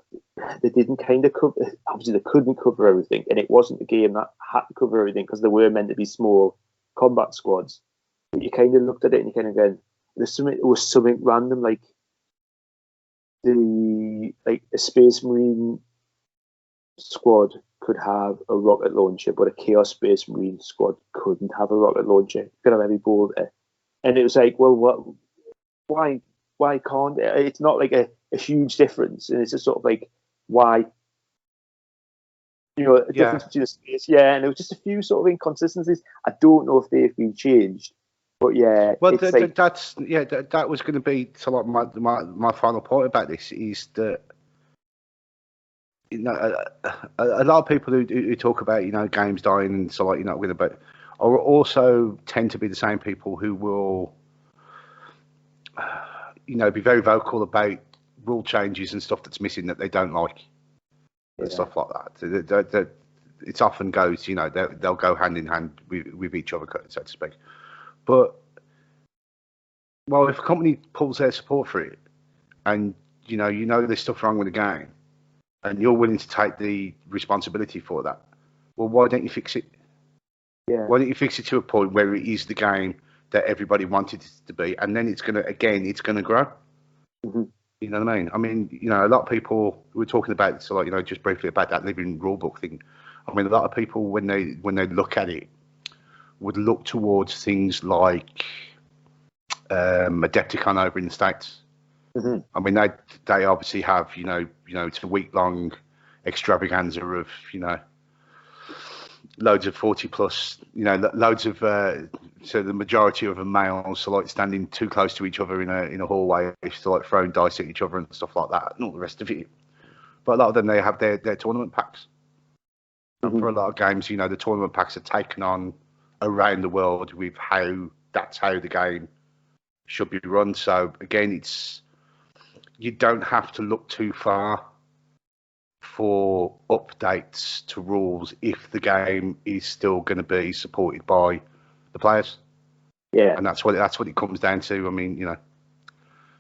they didn't kind of cover. Obviously, they couldn't cover everything, and it wasn't a game that had to cover everything because they were meant to be small combat squads. But you kind of looked at it and you kind of go, "It was something random like a Space Marine squad could have a rocket launcher, but a Chaos Space Marine squad couldn't have a rocket launcher. It could have any bolter." And it was like, well, why can't it? It's not like a huge difference, and it's just sort of like why, a difference between the space, and it was just a few sort of inconsistencies. I don't know if they've been changed, but yeah. Well, that was going to be so like my final point about this is that a lot of people who talk about games dying and so like but are also tend to be the same people who will be very vocal about rule changes and stuff that's missing that they don't like and stuff like that. It often goes, they'll go hand in hand with each other, so to speak. But if a company pulls their support for it, and there's stuff wrong with the game, and you're willing to take the responsibility for that, well, why don't you fix it? Yeah. Why don't you fix it to a point where it is the game that everybody wanted it to be, and then it's gonna grow. Mm-hmm. You know what I mean? I mean, a lot of people were talking about just briefly about that living rulebook thing. I mean, a lot of people when they look at it would look towards things like Adepticon over in the States. Mm-hmm. I mean, they obviously have it's a week-long extravaganza of loads of 40 plus, loads of so the majority of them males, so like standing too close to each other in a hallway, so like throwing dice at each other and stuff like that, and all the rest of it. But a lot of them, they have their tournament packs. And for a lot of games, the tournament packs are taken on around the world with that's how the game should be run. So again, you don't have to look too far for updates to rules if the game is still going to be supported by the players. Yeah, and that's what it comes down to. I mean,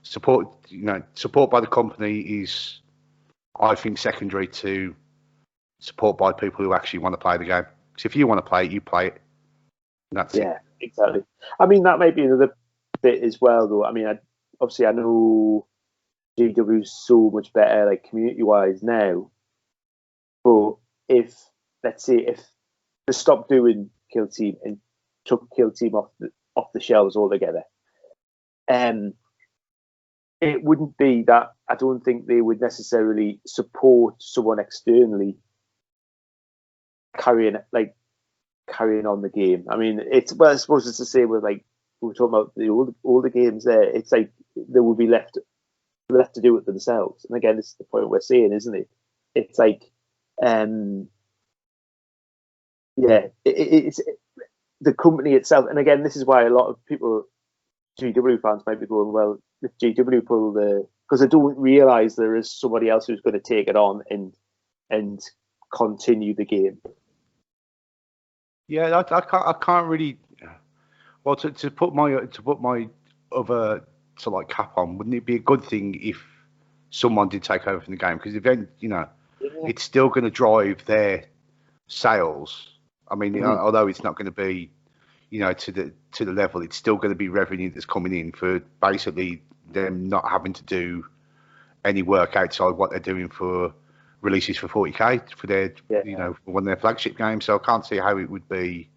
support by the company is, I think, secondary to support by people who actually want to play the game. Because if you want to play it, you play it. And that's it. Exactly. I mean, that might be another bit as well, though. I mean, I know GW is so much better, like community-wise now. But if they stopped doing Kill Team and took Kill Team off the shelves altogether, it wouldn't be that. I don't think they would necessarily support someone externally carrying on the game. I mean, I suppose it's the same with like we were talking about the older games. There, it's like they would be left to do it themselves. And again, this is the point we're saying, isn't it? It's like, it's the company itself. And again, this is why a lot of people, GW fans, might be going, well, if GW pull because they don't realise there is somebody else who's going to take it on and continue the game. Yeah, I can't really. Well, to put my other to like cap on, wouldn't it be a good thing if someone did take over from the game? Because then, Yeah. it's still going to drive their sales. I mean, Mhm. although it's not going to be, to the level, it's still going to be revenue that's coming in for basically them not having to do any work outside what they're doing for releases for 40k for their, Yeah. for one of their flagship games. So I can't see how it would be.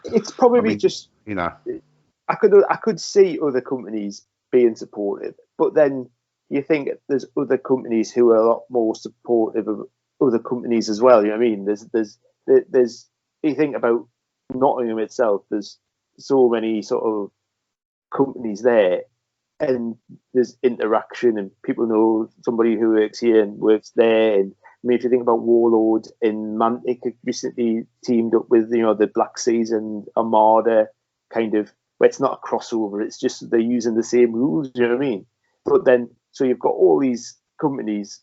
It's I probably mean, just I could see other companies being supportive, but then you think there's other companies who are a lot more supportive of other companies as well. You know what I mean? There's you think about Nottingham itself. There's so many sort of companies there, and there's interaction, and people know somebody who works here and works there. And I mean, if you think about Warlord and Mantic recently teamed up with the Black Seas and Armada, kind of where it's not a crossover, it's just they're using the same rules. You know what I mean? But then, so you've got all these companies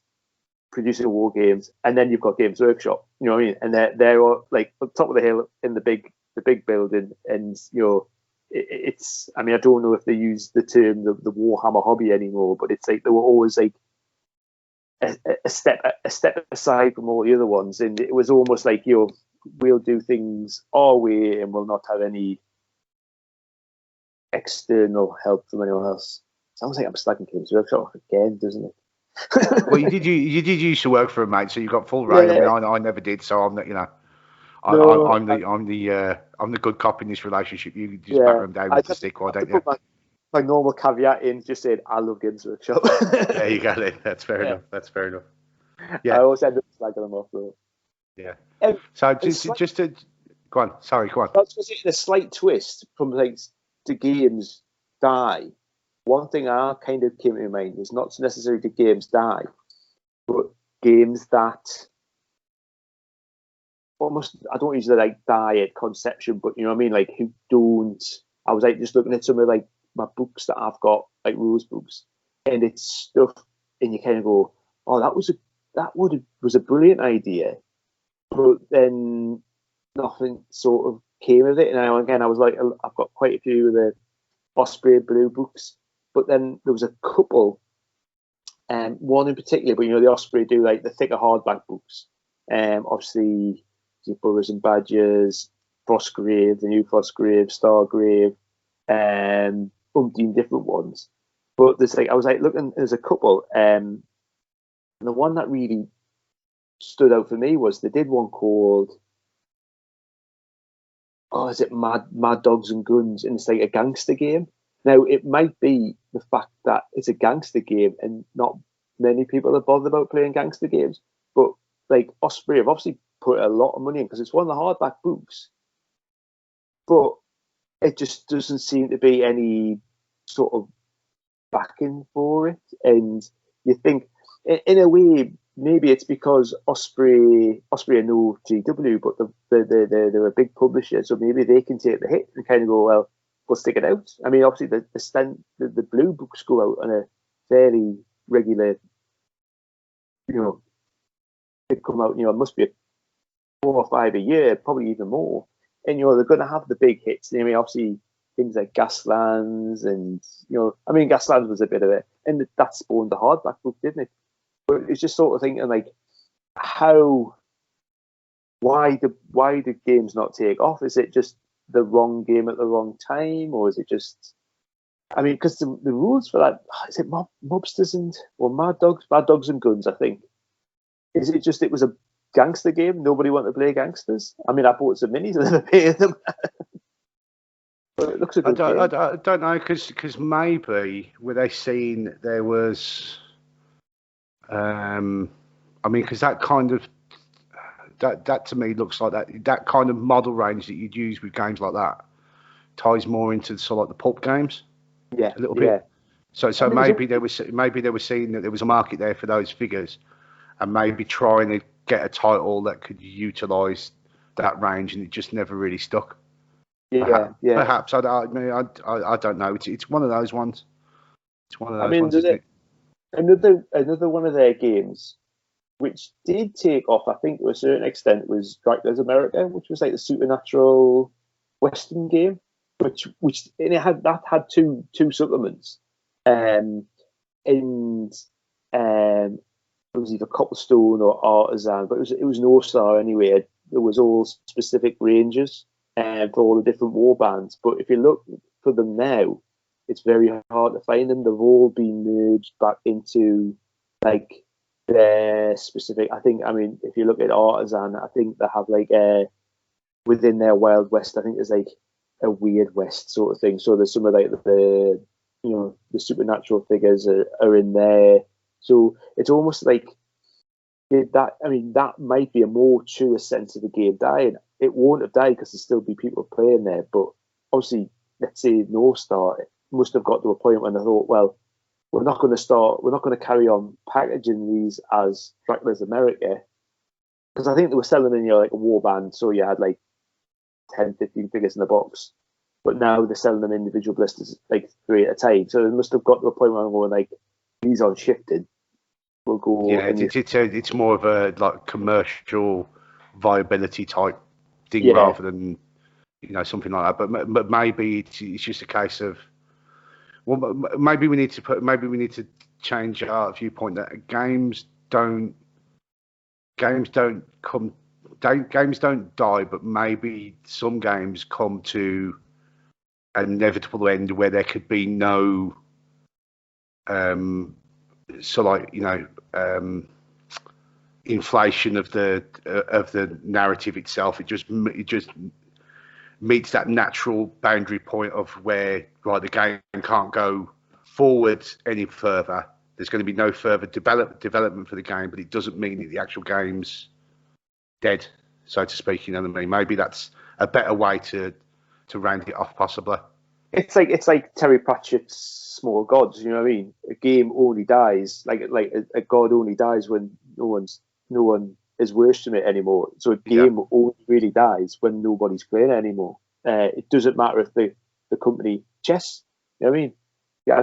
producing war games, and then you've got Games Workshop. You know what I mean? And they're all like on top of the hill in the big building, and it's. I mean, I don't know if they use the term the Warhammer hobby anymore, but it's like they were always like a step aside from all the other ones, and it was almost like we'll do things our way, and we'll not have any external help from anyone else. Sounds like I'm slagging Games Workshop again, doesn't it? well, you did used to work for a mate, so you got full reign. I mean, Yeah. I never did, so I'm not, No. I'm the good cop in this relationship. You just back Yeah. them down I with the just stick, why have to don't you? put my normal caveat in, just saying I love Games Workshop. There you go. Then. That's fair Yeah. enough. That's fair enough. I Yeah, always end up slagging them off though. yeah. Um, So a just slight, just to go on. Sorry, go on. that's just a slight twist from like the games die. One thing I kind of came to mind was not necessarily the games die, but games that almost I don't usually like die at conception, but you know what I mean, like who don't. I was like just looking at some of like my books that I've got, like rules books, and it's stuff, and you kind of go, oh, was a brilliant idea, but then nothing sort of came of it. And again, I was like, I've got quite a few of the Osprey Blue books, but then there was a couple, one in particular, but the Osprey do like the thicker hardback books. Obviously, the Burrows and Badgers, Frostgrave, the new Frostgrave, Stargrave, umpteen different ones. But there's like I was like looking, there's a couple, and the one that really stood out for me was they did one called, oh, is it Mad Dogs and Guns, and it's like a gangster game. Now it might be the fact that it's a gangster game and not many people are bothered about playing gangster games, but like Osprey have obviously put a lot of money in because it's one of the hardback books, but it just doesn't seem to be any sort of backing for it. And you think, in a way, maybe it's because Osprey are no GW, but they're a big publisher, so maybe they can take the hit and kind of go, well, we'll stick it out. I mean, obviously the blue books go out on a fairly regular, they come out, it must be 4 or 5 a year, probably even more. And they're going to have the big hits. I mean, obviously things like Gaslands, and I mean, Gaslands was a bit of it, and that spawned the hardback book, didn't it? But it's just sort of thinking like, how, why do games not take off? Is it just the wrong game at the wrong time, or is it just? I mean, because the rules for that, is it mobsters or Mad Dogs and Guns? I think. Is it just it was a gangster game? Nobody wanted to play gangsters. I mean, I bought some minis and never paid them, but it looks a I good don't, game. I don't know because maybe were they seeing there was, I mean, because that kind of that to me looks like that kind of model range that you'd use with games like that ties more into sort of like the pulp games Yeah, a little yeah. bit. So And there was maybe they were seeing that there was a market there for those figures, and maybe trying to get a title that could utilise that range, and it just never really stuck. yeah, yeah. Perhaps I don't know. It's one of those ones. It's one of I those mean, ones, isn't it? another one of their games which did take off, I think, to a certain extent, was Dracula's America, which was like the supernatural Western game. which and it had two supplements, and it was either Copperstone or Artisan, but it was an All-Star anyway. There was all specific ranges for all the different war bands. But if you look for them now, it's very hard to find them. They've all been merged back into like their specific. I mean, if you look at Artisan, I think they have like within their Wild West. I think there's like a Weird West sort of thing. So there's some of like the the supernatural figures are in there. So it's almost like that. I mean, that might be a more truer sense of the game dying. It won't have died because there'll still be people playing there. But obviously, let's say North Star must have got to a point when they thought, well, we're not going to carry on packaging these as Dracula's America, because I think they were selling in like a war band, so you had like 10, 15 figures in the box. But now they're selling them individual blisters, like 3 at a time. So it must have got to a point where I'm going like, these aren't shifted. We'll go. Yeah, it's more of a like commercial viability type thing rather than something like that. But maybe it's just a case of, well, maybe we need to change our viewpoint that games don't die, but maybe some games come to an inevitable end where there could be no inflation of the narrative itself. It just meets that natural boundary point of where the game can't go forward any further. There's going to be no further development for the game, but it doesn't mean that the actual game's dead, so to speak. You know what I mean? Maybe that's a better way to round it off, possibly. It's like Terry Pratchett's Small Gods. You know what I mean? A game only dies, like a god only dies when no one is worshipping it anymore. So a game only really dies when nobody's playing it anymore. It doesn't matter if the company chess. You know what I mean? Yeah,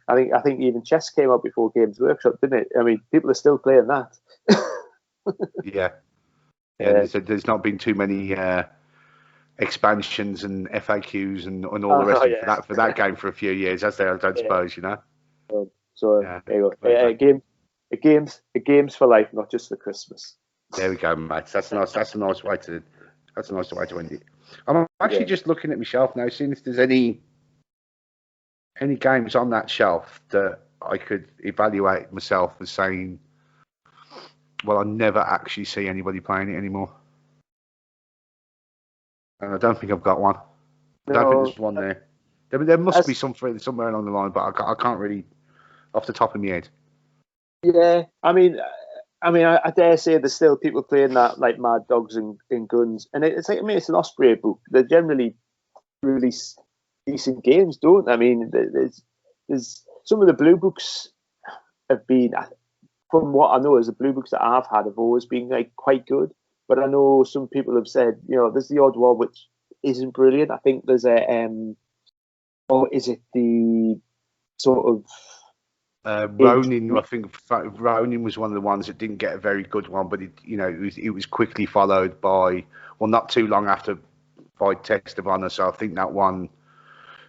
I think even chess came out before Games Workshop, didn't it? I mean, people are still playing that. Yeah. There's not been too many expansions and FAQs and all the rest of it for that game for a few years, has there? I don't suppose, there you go. A games for life, not just for Christmas. There we go, mate. That's a nice way to end it. I'm actually just looking at my shelf now, seeing if there's any games on that shelf that I could evaluate myself as saying, well, I never actually see anybody playing it anymore. And I don't think I've got one. I don't think there's one there. There must be something somewhere along the line, but I can't really, off the top of my head. Yeah, I mean, I dare say there's still people playing that, like Mad Dogs and Guns, and it's like, I mean, it's an Osprey book. They're generally really decent games, don't they? I mean, there's some of the blue books have been, from what I know, as the blue books that I've had have always been like quite good. But I know some people have said, there's the odd one which isn't brilliant. I think there's or is it the sort of Ronin? I think Ronin was one of the ones that didn't get a very good one, but it was quickly followed by, well, not too long after, by Test of Honor. So I think that one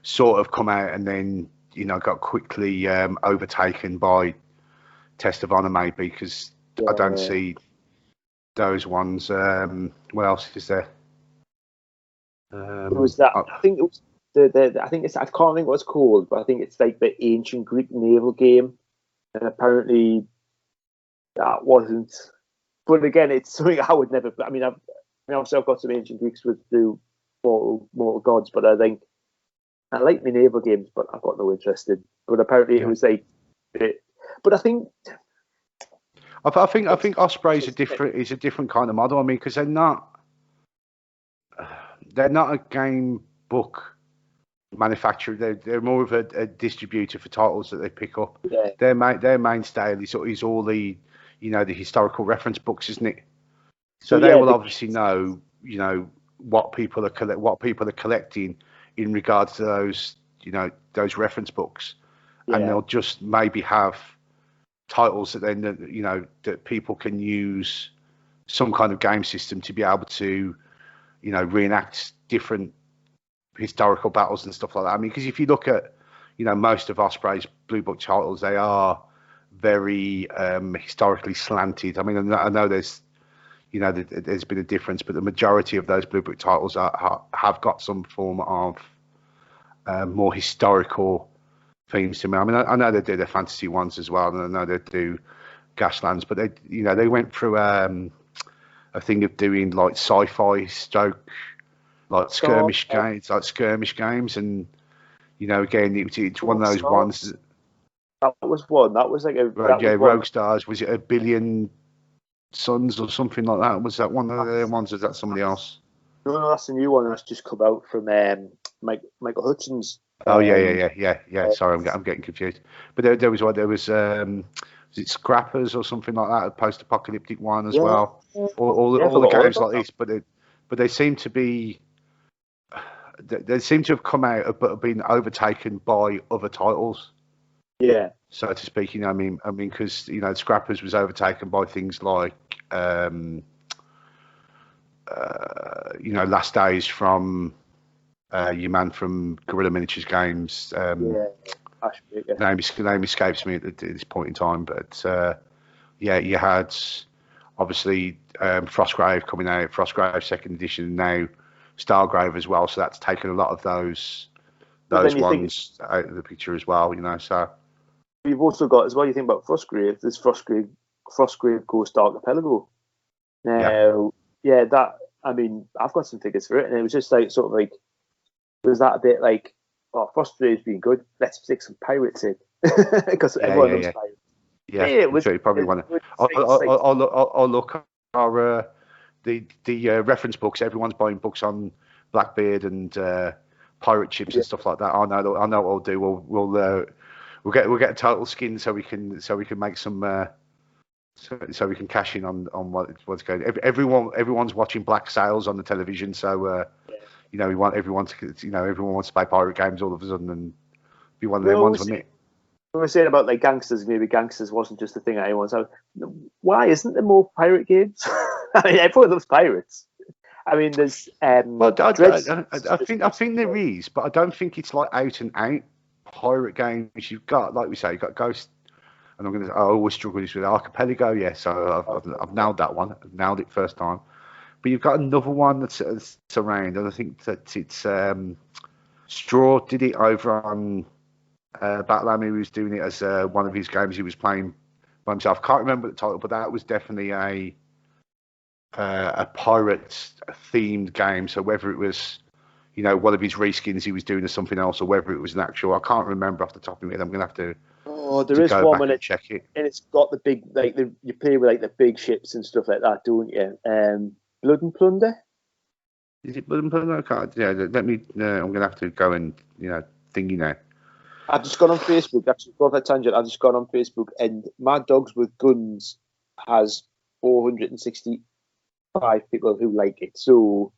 sort of come out and then got quickly overtaken by Test of Honor, maybe, because I don't see those ones. What else is there? It was that. I think it was I think it's, I can't think what it's called, but I think it's like the ancient Greek naval game, and apparently that wasn't. But again, it's something I would never. I mean, obviously I've got some ancient Greeks through Mortal Gods, but I think I like my naval games, but I've got no interest in. But apparently it was like. But I think Osprey is a different kind of model. I mean, because they're not a game book manufacturer. They're more of a distributor for titles that they pick up. Yeah. Their mainstay is all the the historical reference books, isn't it? So they will obviously know what people are collecting in regards to those those reference books, and they'll just maybe have titles that then that people can use some kind of game system to be able to reenact different historical battles and stuff like that. I mean, because if you look at, most of Osprey's Blue Book titles, they are very historically slanted. I mean, I know there's, there's been a difference, but the majority of those Blue Book titles have got some form of more historical themes to me. I mean, I know they do the fantasy ones as well, and I know they do Gaslands, but they went through a thing of doing like sci-fi stroke, like skirmish games, and again, it's one of those ones. That was one. That was like a Rogue Stars. Was it A Billion Suns or something like that? Was that one of the ones? Or was that somebody else? No, that's a new one that's just come out from Michael Hudson's. Oh yeah. Sorry, I'm getting confused. But there was one. There was is it Scrappers or something like that? A post-apocalyptic one as well. All the games like this, but they seem to be. They seem to have come out but have been overtaken by other titles. Yeah. So to speak, I mean, because Scrappers was overtaken by things like, Last Days from your man from Guerrilla Miniatures Games. Name escapes me at this point in time, but you had obviously Frostgrave coming out, Frostgrave second edition, now Stargrave as well. So that's taken a lot of those ones out of the picture as well. So. You've also got as well. You think about Frostgrave. There's Frostgrave Ghost Archipelago. Now, that I mean, I've got some figures for it, and it was just like sort of like, was that a bit like, oh, Frostgrave's been good. Let's stick some pirates in because everyone loves pirates. Yeah, it was. You probably want to. I'll look at our the reference books. Everyone's buying books on Blackbeard and pirate ships and stuff like that. I know what I'll do. We'll get a total skin so we can make some so we can cash in on what's going. Everyone's watching Black Sails on the television, so we want everyone to everyone wants to play pirate games all of a sudden, and be one of them ones, wouldn't it? We were saying about like gangsters. Maybe gangsters wasn't just a thing that anyone said. Why isn't there more pirate games? I mean, everyone loves pirates. I mean, there's. I think there is, but I don't think it's like out and out pirate games. You've got, like we say, you've got Ghost, and I always struggle with Archipelago. Yeah, so I've nailed that one. I've nailed it first time. But you've got another one that's around, and I think that it's Straw did it over on Battle Army. He was doing it as one of his games he was playing by himself. I can't remember the title, but that was definitely a pirate themed game. So whether it was one of his reskins he was doing or something else, or whether it was an actual, I can't remember off the top of my head. I'm gonna have to. Oh, there is one when check it, and it's got the big you play with like the big ships and stuff like that, don't you? Blood and Plunder. Is it Blood and Plunder? I can't. Yeah, let me. I'm gonna have to go and thingy now. I've just gone on Facebook. Actually, go off that tangent. I've just gone on Facebook, and Mad Dogs with Guns has 465 people who like it. So.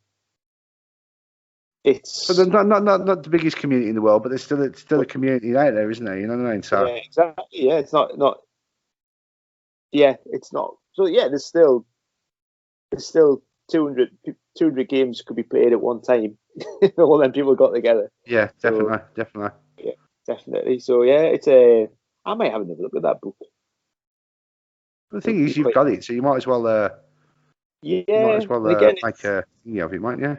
It's not the biggest community in the world, but there's still a community out there, isn't there? You know what I mean? So yeah, exactly. Yeah, it's not. Yeah, it's not. So yeah, there's still 200 games could be played at one time. All them people got together. Yeah, definitely. Yeah, definitely. So yeah, it's a. I might have another look at that book. The thing is, you've got it, so you might as well. You might as well make a thingy of it, might you?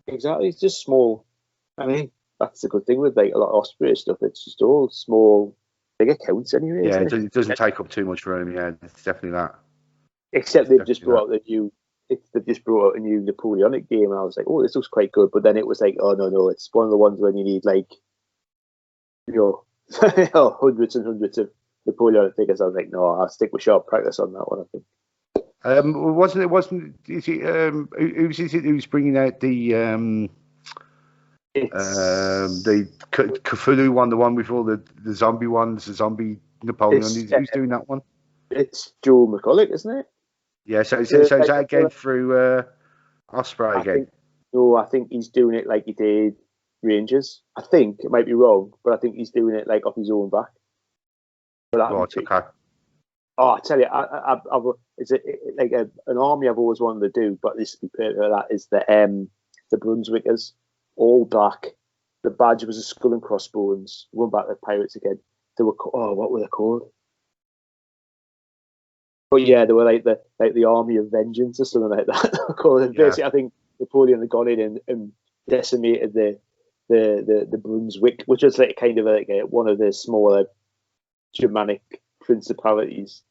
Exactly, it's just small. I mean, that's the good thing with like a lot of Osprey stuff. It's just all small, big accounts anyway. Yeah, it doesn't take up too much room. Yeah, it's definitely that. Except they've just brought out a new Napoleonic game, and I was like, oh, this looks quite good. But then it was like, oh no, it's one of the ones when you need like, hundreds and hundreds of Napoleonic figures. I was like, no, I'll stick with sharp practice on that one. I think. Wasn't is it who's bringing out the Cthulhu one, the one with all the zombie ones, the zombie Napoleon? Who's doing that one? It's Joe McCulloch, isn't it? Yeah, so is that again through Osprey again? I think he's doing it like he did Rangers. I think it might be wrong, but I think he's doing it like off his own back. Right, okay. Oh, I tell you, it's like an army I've always wanted to do, but this would be perfect for that. Is the Brunswickers? all black. The badge was a skull and crossbones. Went back to the pirates again. They were what were they called? But yeah, they were like the Army of Vengeance or something like that. Basically, I think Napoleon had gone in and decimated the Brunswick, which was like kind of like one of the smaller Germanic principalities.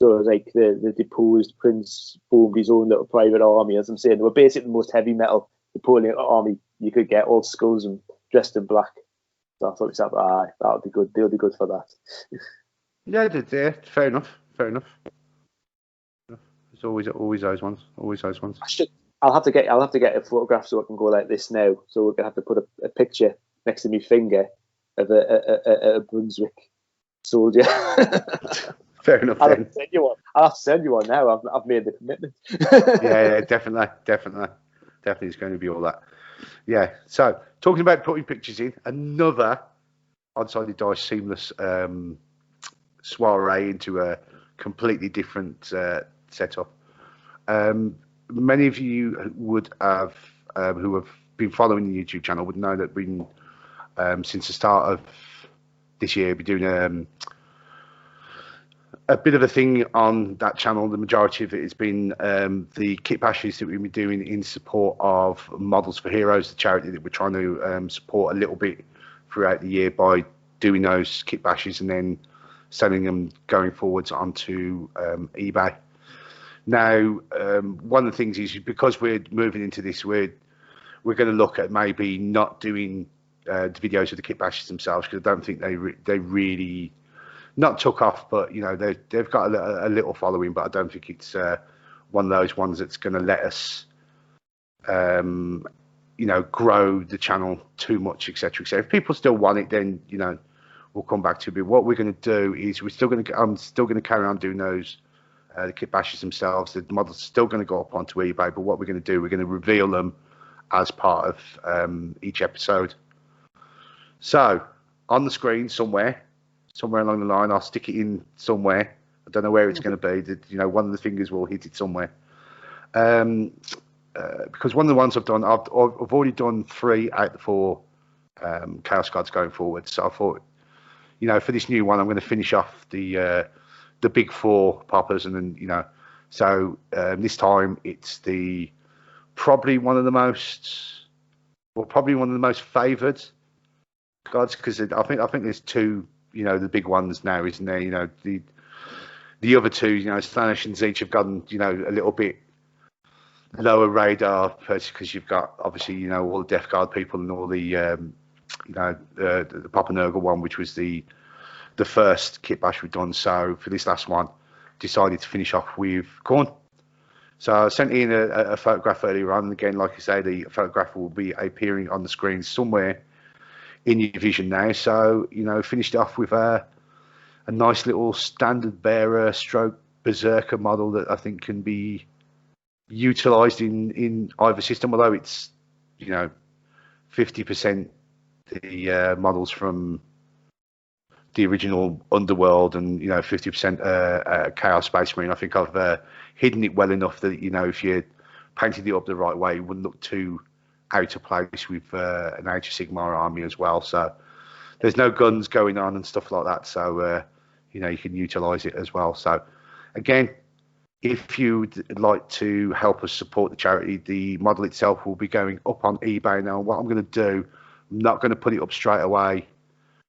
So like the deposed prince formed his own little private army, as I'm saying. They were basically the most heavy metal Napoleon army you could get, all skulls and dressed in black. So I thought to myself, that would be good. They'll be good for that. Yeah, fair enough. Fair enough. There's always those ones. Always those ones. I'll have to get a photograph so I can go like this now. So we're gonna have to put a picture next to my finger of a Brunswick soldier. Fair enough. I'll have to send you one now. I've made the commitment. yeah, definitely. It's going to be all that. Yeah. So talking about putting pictures in, another Odd-Sided Dice seamless soiree into a completely different setup. Many of you would have, who have been following the YouTube channel, would know that we've been since the start of this year, be doing a bit of a thing on that channel. The majority of it has been the kit bashes that we've been doing in support of Models for Heroes, the charity that we're trying to support a little bit throughout the year by doing those kit bashes and then selling them going forwards onto eBay. Now, one of the things is because we're moving into this, we're going to look at maybe not doing the videos of the kit bashes themselves, because I don't think they really not took off, but they've got a little following, but I don't think it's one of those ones that's going to let us grow the channel too much, etc. If people still want it, then we'll come back to it. But what we're going to do is I'm still going to carry on doing those the kit bashes themselves. The models are still going to go up onto eBay, but what we're going to do, we're going to reveal them as part of each episode. So on the screen somewhere along the line, I'll stick it in somewhere. I don't know where it's going to be. One of the fingers will hit it somewhere. Because one of the ones I've done, I've already done 3 out of the 4 Chaos Gods going forward. So I thought, for this new one, I'm going to finish off the big 4 poppers, and then So this time it's probably one of the most favoured gods, because I think there's 2. The big ones now, isn't there? The other 2, Slaanesh and Zeech have gotten, a little bit lower radar, because you've got obviously, all the Death Guard people and all the, the Papa Nurgle one, which was the first kit bash we've done. So for this last one, decided to finish off with Khorne. So I sent in a photograph earlier on, and again, like I say, the photograph will be appearing on the screen somewhere in your vision now. So finished off with a nice little standard bearer stroke berserker model that I think can be utilized in either system, although it's 50% the models from the original Underworld and 50% Chaos Space Marine. I think I've hidden it well enough that if you painted it up the right way, it wouldn't look too out of place with an Age of Sigmar army as well. So there's no guns going on and stuff like that, so you can utilize it as well. So again, if you'd like to help us support the charity, the model itself will be going up on eBay now. What I'm going to do, I'm not going to put it up straight away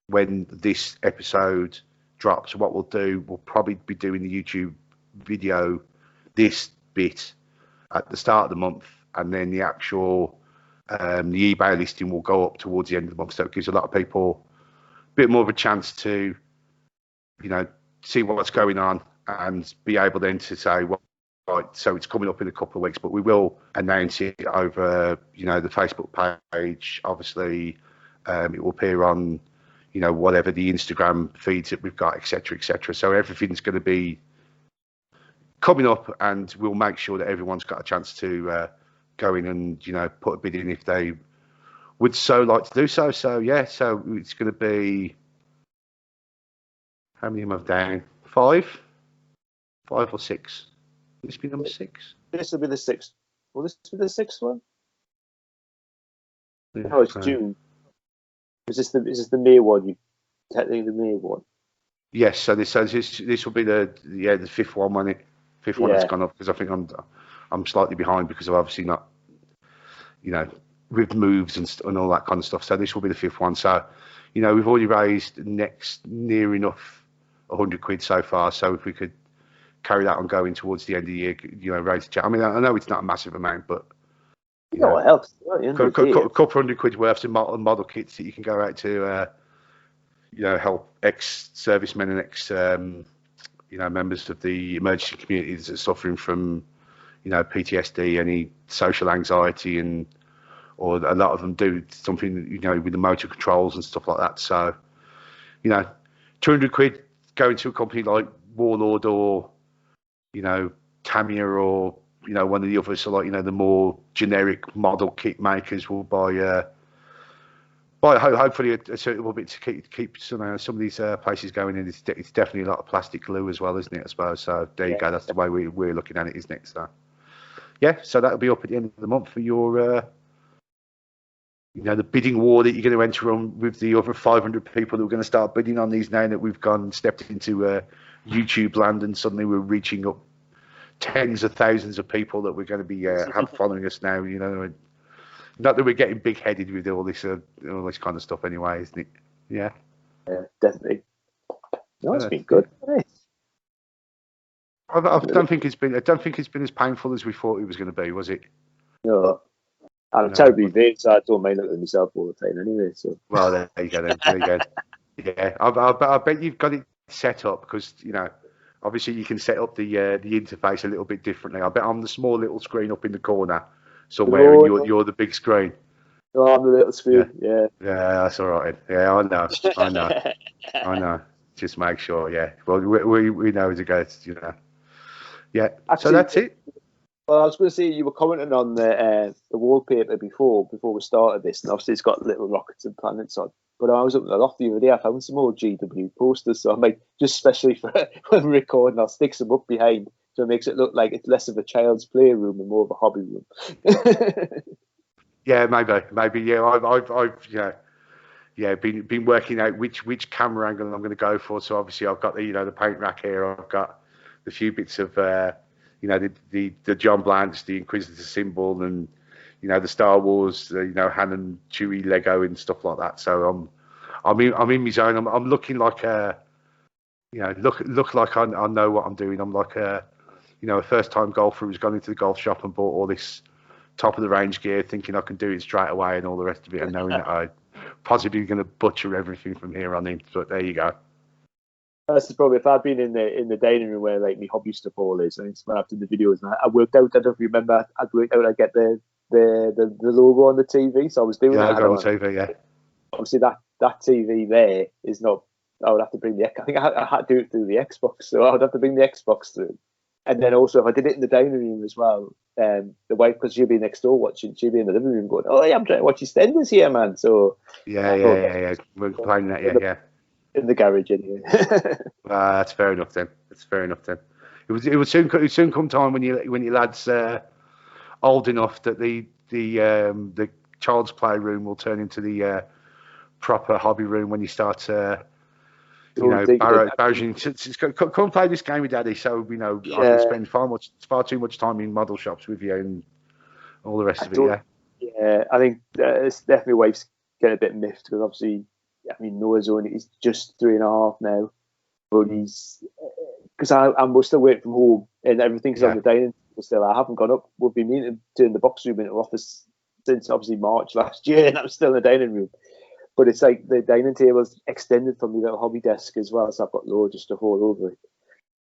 when this episode drops. What we'll do, we'll probably be doing the YouTube video this bit at the start of the month, and then the actual the eBay listing will go up towards the end of the month, so it gives a lot of people a bit more of a chance to see what's going on and be able then to say, well, right, so it's coming up in a couple of weeks, but we will announce it over the Facebook page. Obviously it will appear on whatever the Instagram feeds that we've got, etc. So everything's going to be coming up, and we'll make sure that everyone's got a chance to go in and put a bid in if they would so like to do so. So yeah, so it's going to be, how many am I down? 5 or 6? Will this be number 6? This will be the 6th. Will this be the 6th one? Yeah, Oh, it's June. Is this the May one? You technically the May one. yes, so this will be the fifth one, when it fifth one that's Yeah. gone up, because I think I'm slightly behind because I've obviously not, with moves and all that kind of stuff. So this will be the fifth one. So, we've already raised near enough £100 so far. So if we could carry that on going towards the end of the year, raise the chat. I mean, I know it's not a massive amount, but No, it helps. At the end of the day, a couple £100 worth of model kits that you can go out to, help ex-servicemen and members of the emergency communities that are suffering from, PTSD, any social anxiety, or a lot of them do something, with the motor controls and stuff like that. So, £200 going to a company like Warlord or, Tamiya, or, one of the others, so like, the more generic model kit makers will buy, hopefully a suitable bit to keep some of these places going in. It's definitely a lot of plastic glue as well, isn't it, I suppose? So there you go. That's the way we're looking at it, isn't it? So, yeah, so that'll be up at the end of the month for your, the bidding war that you're going to enter on with the other 500 people who are going to start bidding on these now that we've stepped into YouTube land, and suddenly we're reaching up tens of thousands of people that we're going to be have following us now. Not that we're getting big-headed with all this kind of stuff, anyway, isn't it? Yeah. Yeah, definitely. No, it's been good. Nice. I don't think it's been as painful as we thought it was going to be, was it? No, I'm terribly vain, so I don't mind looking at myself all the time anyway. So. Well, there you go. Then. There you go. Yeah, I bet you've got it set up because obviously you can set up the interface a little bit differently. I bet I'm the small little screen up in the corner somewhere, and you're the big screen. Oh, I'm the little screen. Yeah. Yeah, that's all right. Yeah, I know. Just make sure. Yeah. Well, we know as it goes. Yeah. Actually, so that's it. Well, I was going to say, you were commenting on the wallpaper before we started this, and obviously it's got little rockets and planets on. But I was up in the loft the other day, I found some old GW posters, so I might, just especially for when we're recording, I'll stick some up behind, so it makes it look like it's less of a child's playroom and more of a hobby room. Yeah, maybe. Yeah, I've been working out which camera angle I'm going to go for. So obviously I've got the paint rack here. I've got the few bits of the John Blanche, the Inquisitor symbol, and the Star Wars, Han and Chewie Lego and stuff like that. So I'm in my zone. I'm looking like look like I know what I'm doing. I'm like a first time golfer who's gone into the golf shop and bought all this top of the range gear, thinking I can do it straight away and all the rest of it, and knowing that I possibly going to butcher everything from here on in. But there you go. That's probably, if I'd been in the dining room where like my hobby stuff all is, and it's when I've done the videos, and I worked out. I don't know if you remember. I'd worked out. I get the logo on the TV, so I was doing that. Yeah, on the TV. Yeah. Obviously, that TV there is not. I would have to bring I think I had to do it through the Xbox, so I would have to bring the Xbox through. And then also, if I did it in the dining room as well, the wife, because she'd be next door watching, she'd be in the living room going, "Oh yeah, I'm trying to watch EastEnders here, man." So yeah. We're playing that, yeah. In the garage, anyway. That's fair enough then. It would soon come time when your lads old enough that the child's playroom will turn into the proper hobby room when you start. Barraging. Come play this game with Daddy, so I can spend far too much time in model shops with you and all the rest of it. Yeah. Yeah, I think it's definitely wife's getting a bit miffed because obviously, I mean, Noah's he's just 3.5 now, but he's because I'm still working from home and everything's on the dining table still. I haven't gone up. We've been meaning to turn the box room into office since obviously March last year, and I'm still in the dining room. But it's like the dining table's extended from the little hobby desk as well, so I've got loads of stuff all over it.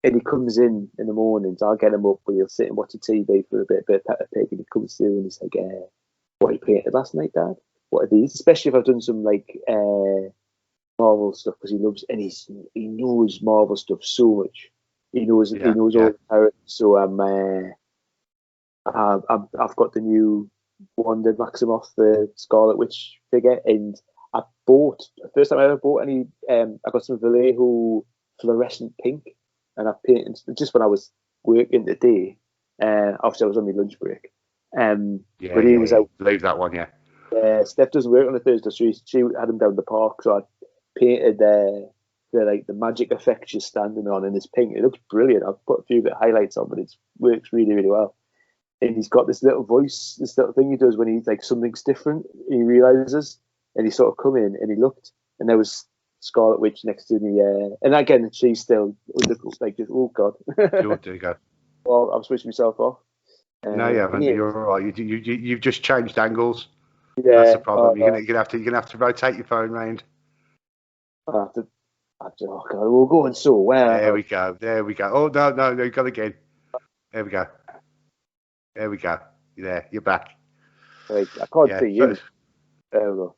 And he comes in the mornings, I'll get him up, and he'll sit and watch the TV for a bit of Peppa Pig, and he comes through and he's like, "What you painted last night, Dad? What are these?" Especially if I've done some like Marvel stuff, because he loves, and he knows Marvel stuff so much. He knows all the characters. So I've got the new Wanda Maximoff, the Scarlet Witch figure, and I bought, first time I ever bought any, I got some Vallejo fluorescent pink, and I painted just when I was working today. Obviously I was on my lunch break. But he was out. Leave that one, yeah. Steph doesn't work on a Thursday, so she had him down the park. So I painted the magic effect she's standing on in this pink. It looks brilliant. I've put a few bit of highlights on, but it works really, really well. And he's got this little voice, this little thing he does when he's like something's different. He realizes, and he sort of come in and he looked, and there was Scarlet Witch next to me. And again, she's still like, just, oh god. There you go. Well, I've switched myself off. No, you haven't. You're all right. You've just changed angles. Yeah, that's the problem. You're gonna have to rotate your phone round. Oh god, we're going so well. There we go. Oh no, you got again. There we go. You're there. You're back. Right, I can't see you. There we go.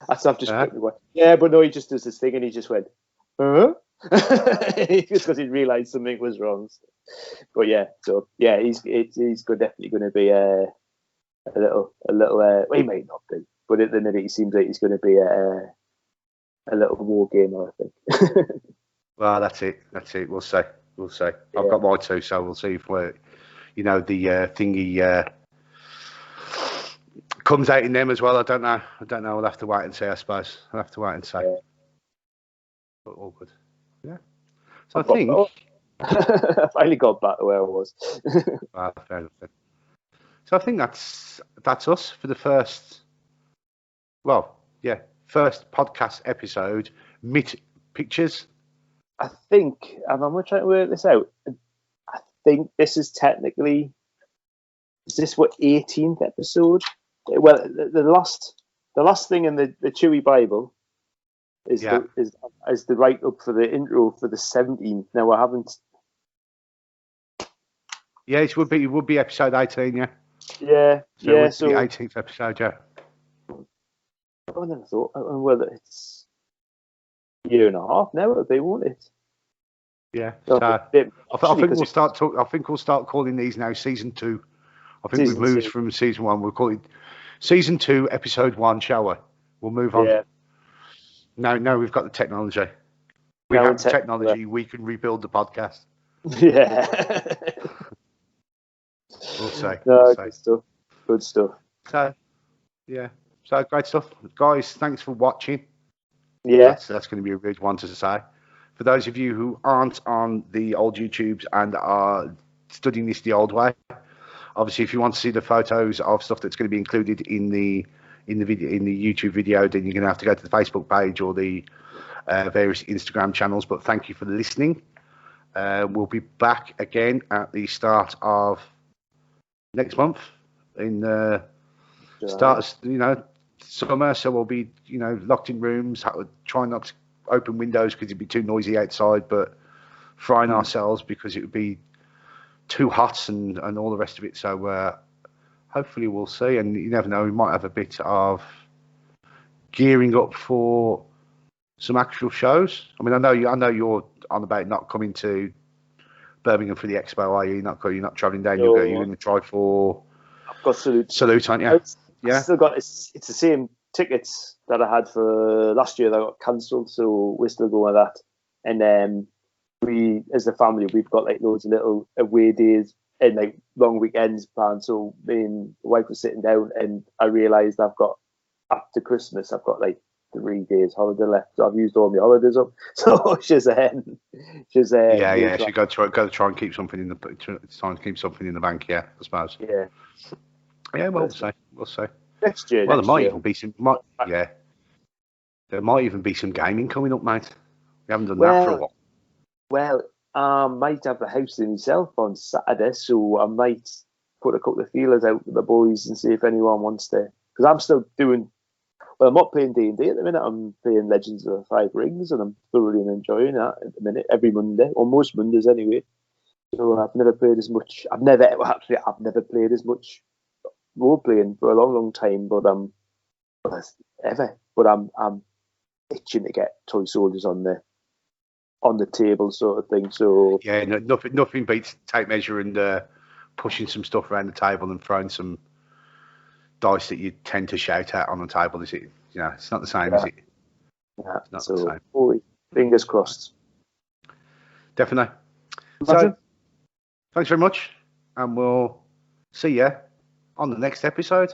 I've just put away. Yeah, but no, he just does this thing, and he just went, huh? Just because he realised something was wrong. But yeah, so yeah, he's definitely going to be a little. Well, he might not be, but at the minute he seems like he's going to be a little war gamer, I think. Well, that's it. We'll see. I've got my two, so we'll see if the thingy comes out in them as well. I don't know. We'll have to wait and see. I suppose I'll have to wait and see. Yeah. But all good. Yeah. So I think I finally got back to where I was. Well, fair enough. So I think that's us for the first. Well, yeah, first podcast episode. Meet pictures. I think, and I'm trying to work this out. I think this is technically. Is this what 18th episode? Well, the last thing in the Chewy Bible is the write up for the intro for the 17th. Now I haven't. Yeah, it would be episode 18. Yeah. Yeah. So the 18th episode. Yeah. I never thought. Well, it's a year and a half now. It'll be, won't it? Yeah. So I think we'll start calling these now season 2. I think we've moved from season 1. We'll call it season 2, episode 1. Shall we? We'll move on. Yeah. Now we've got the technology. We have the technology. We can rebuild the podcast. Yeah. We'll say. Good stuff. So, yeah. So great stuff, guys. Thanks for watching. Yeah. That's going to be a good one to say. For those of you who aren't on the old YouTubes and are studying this the old way, obviously, if you want to see the photos of stuff that's going to be included in the YouTube video, then you're going to have to go to the Facebook page or the various Instagram channels. But thank you for listening. We'll be back again at the start of next month in start of summer. So we'll be locked in rooms, trying not to open windows because it'd be too noisy outside, but frying ourselves because it would be too hot and all the rest of it. So hopefully we'll see, and you never know, we might have a bit of gearing up for some actual shows. I mean, I know you're on about not coming to Birmingham for the expo, are you? You're not travelling down. You're going to try for. I've got Salute, aren't you? Yeah. I still got it's the same tickets that I had for last year that got cancelled, so we're still going with that. And then we, as a family, we've got like loads of little away days and like long weekends planned. So me and the wife were sitting down, and I realised after Christmas I've got like 3 days holiday left. So I've used all my holidays up. So she's yeah. She got to try and keep something in the bank. Yeah, I suppose. Yeah. Yeah, well, we'll see. Next year. Well, there might even be some. There might even be some gaming coming up, mate. We haven't done that for a while. Well, I might have the house to myself on Saturday, so I might put a couple of feelers out with the boys and see if anyone wants to. Because I'm still doing. Well, I'm not playing D&D at the minute. I'm playing Legends of the Five Rings, and I'm thoroughly enjoying that at the minute. Every Monday, or most Mondays anyway. So I've never played as much. I've never played as much role playing for a long, long time. But I'm itching to get toy soldiers on the table, sort of thing. So yeah, nothing beats tape measure and pushing some stuff around the table and throwing some dice that you tend to shout at on the table. Is it? It's not the same, is it? Yeah, it's not the same. Fingers crossed. Definitely. So, thanks very much, and we'll see you on the next episode.